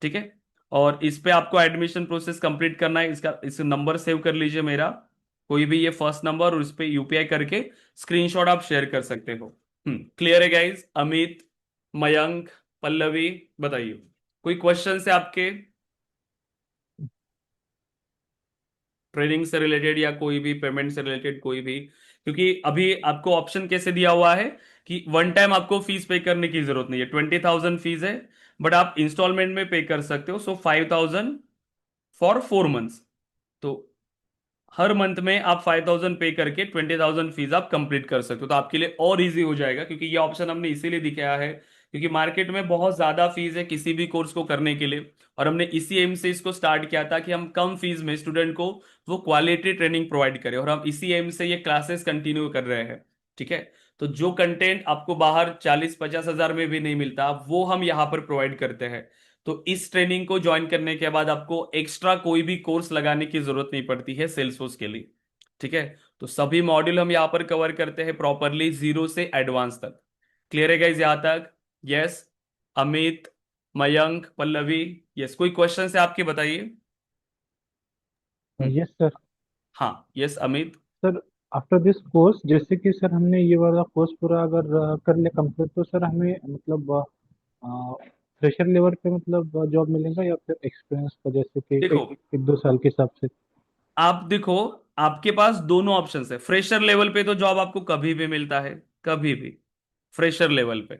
ठीक है, और इस पे आपको एडमिशन प्रोसेस कंप्लीट करना है। इसका इस नंबर सेव कर लीजिए मेरा, कोई भी ये फर्स्ट नंबर, और इस पे यूपीआई करके स्क्रीनशॉट आप शेयर कर सकते हो। क्लियर है गाइज? अमित, मयंक, पल्लवी, बताइए कोई क्वेश्चन है आपके ट्रेनिंग से रिलेटेड, या कोई भी पेमेंट से रिलेटेड, कोई भी। क्योंकि अभी आपको ऑप्शन कैसे दिया हुआ है कि वन टाइम आपको फीस पे करने की जरूरत नहीं है, 20,000 फीस है, बट आप इंस्टॉलमेंट में पे कर सकते हो। सो 5,000 फॉर 4 मंथ्स। तो हर मंथ में आप 5,000 पे करके 20,000 फीस आप कंप्लीट कर सकते हो, तो आपके लिए और इजी हो जाएगा। क्योंकि ये ऑप्शन हमने इसीलिए दिखाया है, क्योंकि मार्केट में बहुत ज्यादा फीस है किसी भी कोर्स को करने के लिए, और हमने इसी एम से इसको स्टार्ट किया था कि हम कम फीस में स्टूडेंट को वो क्वालिटी ट्रेनिंग प्रोवाइड करें, और हम इसी एम से ये क्लासेस कंटिन्यू कर रहे हैं। ठीक है, तो जो कंटेंट आपको बाहर 40-50 हजार में भी नहीं मिलता, वो हम यहाँ पर प्रोवाइड करते हैं। तो इस ट्रेनिंग को ज्वाइन करने के बाद आपको एक्स्ट्रा कोई भी कोर्स लगाने की जरूरत नहीं पड़ती है सेल्सफोर्स के लिए। ठीक है, तो सभी मॉड्यूल हम यहाँ पर कवर करते हैं प्रॉपरली, जीरो से एडवांस तक। क्लियर है गाइस यहां तक? यस, अमित, मयंक, पल्लवी, यस, कोई क्वेश्चन है आपके, बताइए। हम्म, यस सर। हाँ, yes Amit. Sir after this course, जैसे कि सर हमने ये वाला कोर्स पूरा अगर कर लिया कंप्लीट, तो सर हमें मतलब फ्रेशर लेवल पे मतलब जॉब मिलेगा या फिर एक्सपीरियंस का, जैसे कि देखो, एक दो साल के हिसाब से? आप देखो, आपके पास दोनों ऑप्शंस है। फ्रेशर लेवल पे तो जॉब आपको कभी भी मिलता है, कभी भी, फ्रेशर लेवल पे।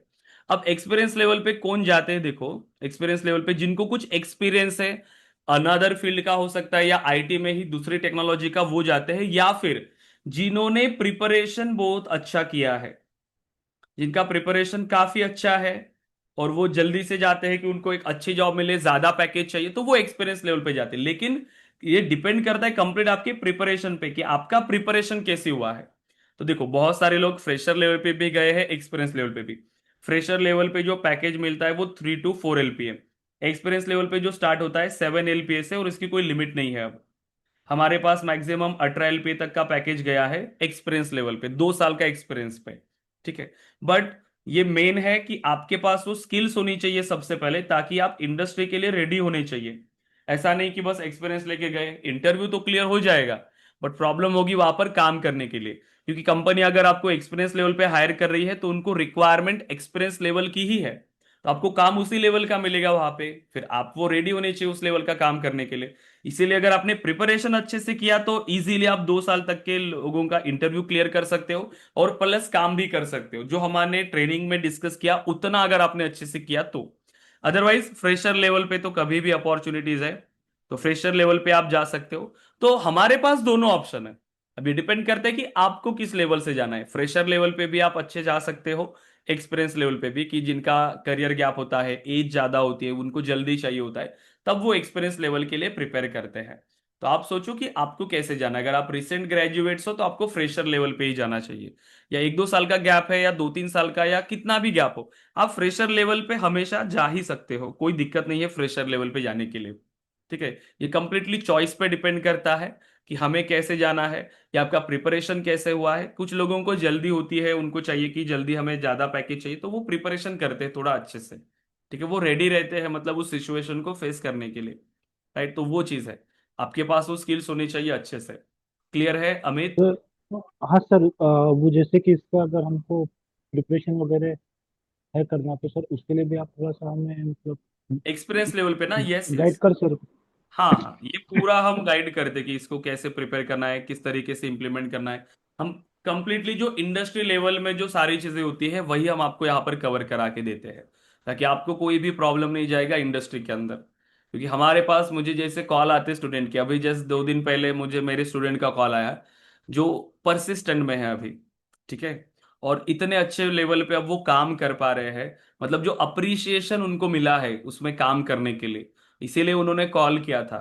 अब एक्सपीरियंस लेवल पे कौन जाते हैं? देखो, एक्सपीरियंस लेवल पे जिनको कुछ एक्सपीरियंस है, अनदर फील्ड का हो सकता है या आईटी में ही दूसरी टेक्नोलॉजी का, वो जाते हैं। या फिर जिन्होंने प्रिपरेशन बहुत अच्छा किया है, जिनका प्रिपरेशन काफी अच्छा है, और वो जल्दी से जाते हैं कि उनको एक अच्छी जॉब मिले, ज्यादा पैकेज चाहिए, तो वो एक्सपीरियंस लेवल पे जाते हैं। लेकिन ये डिपेंड करता है कंप्लीट आपके प्रिपरेशन पे कि आपका प्रिपरेशन कैसे हुआ है। तो देखो, बहुत सारे लोग फ्रेशर लेवल पे भी गए हैं, एक्सपीरियंस लेवल पे भी। फ्रेशर लेवल पे जो पैकेज मिलता है वो 3 to 4 LPA। एक्सपीरियंस लेवल पे जो स्टार्ट होता है 7 LPA से, और इसकी कोई लिमिट नहीं है अब। हमारे पास मैक्सिमम 18 LPA तक का पैकेज गया है एक्सपीरियंस लेवल पे, 2 साल का एक्सपीरियंस पे। ठीक है। बट ये मेन है कि आपके पास वो स्किल्स होनी चाहिए सबसे पहले, ताकि आप इंडस्ट्री के लिए रेडी होने चाहिए। ऐसा नहीं कि बस एक्सपीरियंस लेके गए, इंटरव्यू तो क्लियर हो जाएगा, बट प्रॉब्लम होगी वहां पर काम करने के लिए। क्योंकि कंपनी अगर आपको एक्सपीरियंस लेवल पे हायर कर रही है, तो उनको रिक्वायरमेंट एक्सपीरियंस लेवल की ही है। तो आपको काम उसी लेवल का मिलेगा वहां पे, फिर आप वो रेडी होने चाहिए उस लेवल का काम करने के लिए। इसीलिए अगर आपने प्रिपरेशन अच्छे से किया, तो इजीली आप 2 साल तक के लोगों का इंटरव्यू क्लियर कर सकते हो, और प्लस काम भी कर सकते हो, जो हमने ट्रेनिंग में डिस्कस किया उतना अगर आपने अच्छे से किया तो। अदरवाइज फ्रेशर लेवल पे तो कभी भी अपॉर्चुनिटीज है, तो फ्रेशर लेवल पे आप जा सकते हो। तो हमारे पास दोनों ऑप्शन है। अभी डिपेंड करता है कि आपको किस लेवल से जाना है। फ्रेशर लेवल पे भी आप अच्छे जा सकते हो, एक्सपीरियंस लेवल पे भी, कि जिनका करियर गैप होता है, एज ज्यादा होती है, उनको जल्दी चाहिए होता है, तब वो एक्सपीरियंस लेवल के लिए प्रिपेयर करते हैं। तो आप सोचो कि आपको कैसे जाना है। अगर आप रिसेंट ग्रेजुएट्स हो, तो आपको फ्रेशर लेवल पे ही जाना चाहिए, या 1-2 साल का गैप है, या 2-3 साल का, या कितना भी गैप हो, आप फ्रेशर लेवल पे हमेशा जा ही सकते हो, कोई दिक्कत नहीं है फ्रेशर लेवल पे जाने के लिए। ठीक है। ये कंप्लीटली चॉइस पे डिपेंड करता है कि हमें कैसे जाना है, या आपका प्रिपरेशन कैसे हुआ है। कुछ लोगों को जल्दी होती है, उनको चाहिए कि जल्दी हमें ज्यादा पैकेज चाहिए, तो वो प्रिपरेशन करते हैं थोड़ा अच्छे से। ठीक है, वो रेडी रहते हैं, मतलब उस सिचुएशन को फेस करने के लिए। राइट, तो वो चीज है, आपके पास वो स्किल्स होनी चाहिए अच्छे से। क्लियर है अमित? तो हाँ सर, वो जैसे कि इसका अगर हमको प्रिपरेशन वगैरह है करना, तो सर उसके लिए भी आप थोड़ा सा हमें मतलब एक्सपीरियंस लेवल पे ना, यस गाइड यस। कर सर? हाँ हाँ, ये पूरा हम गाइड करते कि इसको कैसे प्रिपेयर करना है, किस तरीके से इंप्लीमेंट करना है। हम कंप्लीटली जो इंडस्ट्री लेवल में जो सारी चीजें होती है, वही हम आपको यहाँ पर कवर करा के देते हैं, ताकि आपको कोई भी प्रॉब्लम नहीं जाएगा इंडस्ट्री के अंदर। क्योंकि हमारे पास, मुझे जैसे कॉल आते स्टूडेंट के, अभी जस्ट 2 दिन पहले मुझे मेरे स्टूडेंट का कॉल आया, जो परसिस्टेंट में है अभी। ठीक है। और इतने अच्छे लेवल पे अब वो काम कर पा रहे हैं, मतलब जो अप्रिसिएशन उनको मिला है उसमें काम करने के लिए, इसीलिए उन्होंने कॉल किया था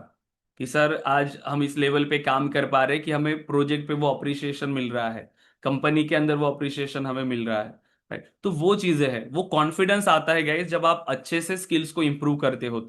कि सर आज हम इस लेवल पे काम कर पा रहे हैं कि हमें प्रोजेक्ट पे वो अप्रिसिएशन मिल रहा है, कंपनी के अंदर वो अप्रिसिएशन हमें मिल रहा है। राइट, तो वो चीजें हैं, वो कॉन्फिडेंस आता है गाइस जब आप अच्छे से स्किल्स को इंप्रूव करते हो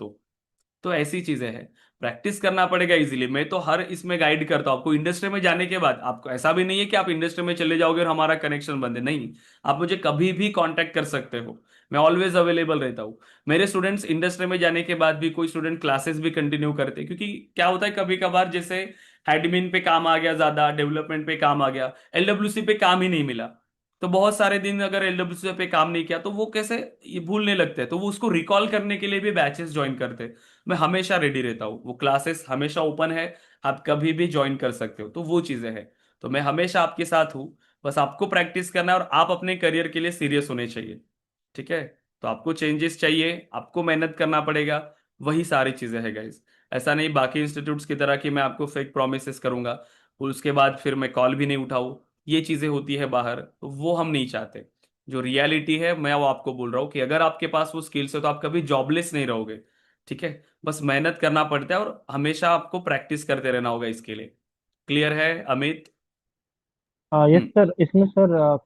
तो ऐसी चीजें हैं। प्रैक्टिस करना पड़ेगा इजीली। मैं तो हर इसमें गाइड करता हूं आपको। इंडस्ट्री में जाने के बाद आपको ऐसा भी नहीं है कि आप इंडस्ट्री में चले जाओगे और हमारा कनेक्शन बंद है, नहीं। आप मुझे कभी भी कांटेक्ट कर सकते हो, मैं ऑलवेज अवेलेबल रहता हूँ। मेरे स्टूडेंट्स इंडस्ट्री में जाने के बाद भी, कोई स्टूडेंट क्लासेस भी कंटिन्यू करते हैं, क्योंकि क्या होता है कभी कभार, जैसे एडमिन पे काम आ गया, ज्यादा डेवलपमेंट पे काम आ गया, एलडब्ल्यूसी पे काम ही नहीं मिला, तो बहुत सारे दिन अगर एलडब्ल्यूसी पे काम नहीं किया, तो वो कैसे ये भूलने लगते हैं, तो वो उसको रिकॉल करने के लिए भी बैचेस ज्वाइन करते हैं। मैं हमेशा रेडी रहता हूँ, वो क्लासेस हमेशा ओपन है, आप कभी भी ज्वाइन कर सकते हो, तो वो चीजें हैं। तो मैं हमेशा आपके साथ हूँ, बस आपको प्रैक्टिस करना है, और आप अपने करियर के लिए सीरियस होने चाहिए। ठीक है। तो आपको चेंजेस चाहिए, आपको मेहनत करना पड़ेगा, वही सारी चीजें हैं गाइस। ऐसा नहीं बाकी इंस्टीट्यूट्स की तरह कि मैं आपको फेक प्रोमिस करूंगा, और उसके बाद फिर मैं कॉल भी नहीं उठाऊं। ये चीजें होती है बाहर, तो वो हम नहीं चाहते। जो रियलिटी है, मैं वो आपको बोल रहा हूँ कि अगर आपके पास वो स्किल्स है, तो आप कभी जॉबलेस नहीं रहोगे। ठीक है। बस मेहनत करना पड़ता है, और हमेशा आपको प्रैक्टिस करते रहना होगा इसके लिए। क्लियर है अमित? यस हम्म। सर, इसमें सर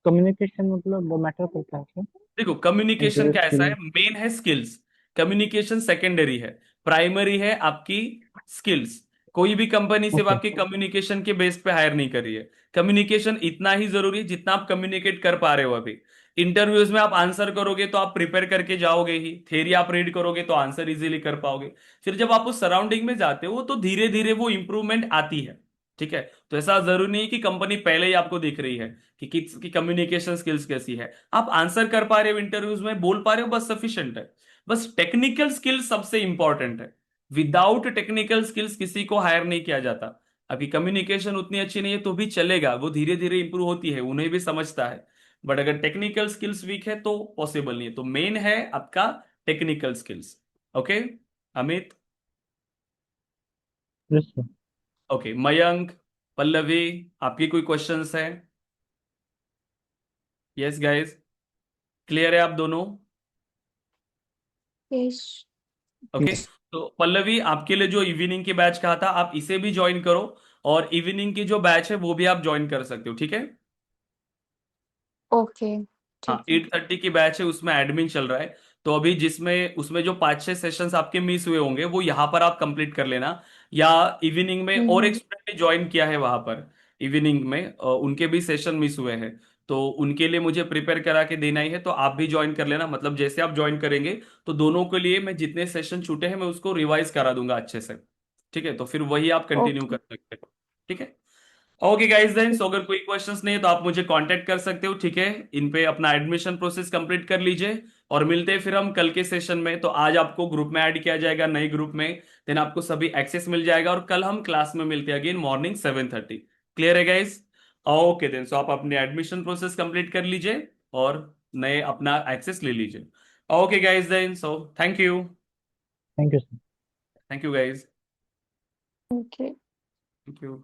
कम्युनिकेशन मतलब मैटर करता है सर? देखो, कम्युनिकेशन कंप्यूटर कैसा है, स्किल। मेन है स्किल्स। कम्युनिकेशन सेकेंडरी है, प्राइमरी है आपकी स्किल्स। कोई भी कंपनी सिर्फ ओके। आपकी कम्युनिकेशन के बेस पे हायर नहीं कर रही है। कम्युनिकेशन इतना ही जरूरी है जितना आप कम्युनिकेट कर पा रहे हो अभी। इंटरव्यूज में आप आंसर करोगे तो आप प्रिपेयर करके जाओगे ही, थ्योरी आप रीड करोगे तो आंसर इजीली कर पाओगे। फिर जब आप उस सराउंडिंग में जाते हो तो धीरे धीरे वो इंप्रूवमेंट आती है। ठीक है, तो ऐसा जरूरी नहीं कि कंपनी पहले ही आपको दिख रही है कि किसकी कम्युनिकेशन स्किल्स कैसी है। आप आंसर कर पा रहे हो इंटरव्यूज में, बोल पा रहे हो, बस सफिशिएंट है। बस टेक्निकल स्किल्स सबसे इंपॉर्टेंट है। विदाउट टेक्निकल स्किल्स किसी को हायर नहीं किया जाता। अभी कम्युनिकेशन उतनी अच्छी नहीं है तो भी चलेगा, वो धीरे धीरे इंप्रूव होती है, उन्हें भी समझता है। बट अगर टेक्निकल स्किल्स वीक है तो पॉसिबल नहीं है। तो मेन है आपका technical skills. Okay Amit. Yes sir. Okay Mayank, Pallavi, आपकी कोई क्वेश्चंस है? यस गाइस, क्लियर है आप दोनों? यस। Okay, Yes. तो पल्लवी आपके लिए जो इवनिंग के बैच कहा था आप इसे भी ज्वाइन करो, और इवनिंग की जो बैच है वो भी आप ज्वाइन कर सकते हो, ठीक है? ओके हाँ, ठीक है। 8:30 की बैच है, उसमें एडमिन चल रहा है। तो अभी जिसमें उसमें जो 5-6 सेशंस आपके मिस हुए होंगे वो यहाँ पर आप कंप्लीट कर लेना। या इवनिंग में और एक हम्म। स्टूडेंट ने ज्वाइन किया है वहां पर, इवनिंग में उनके भी सेशन मिस हुए हैं। तो उनके लिए मुझे प्रिपेयर करा के देना ही है, तो आप भी ज्वाइन कर लेना। मतलब जैसे आप ज्वाइन करेंगे तो दोनों के लिए मैं जितने सेशन छूटे हैं मैं उसको रिवाइज करा दूंगा अच्छे से। ठीक है, तो फिर वही आप कंटिन्यू ओके कर सकते हो। ठीक है, ओके गाइस, देन ठीक। सो अगर कोई क्वेश्चंस नहीं है तो आप मुझे कांटेक्ट कर सकते हो। ठीक है, इन पे अपना एडमिशन प्रोसेस कंप्लीट कर लीजिए, और मिलते हैं फिर हम कल के सेशन में। तो आज आपको ग्रुप में ऐड किया जाएगा, नए ग्रुप में। देन आपको सभी एक्सेस मिल जाएगा, और कल हम क्लास में मिलते हैं अगेन मॉर्निंग 7:30। क्लियर है गाइस? ओके देन, सो आप अपने एडमिशन प्रोसेस कंप्लीट कर लीजिए और नए अपना एक्सेस ले लीजिए। Okay guys, then so thank you. Thank you sir. Thank you guys. Okay. Thank you.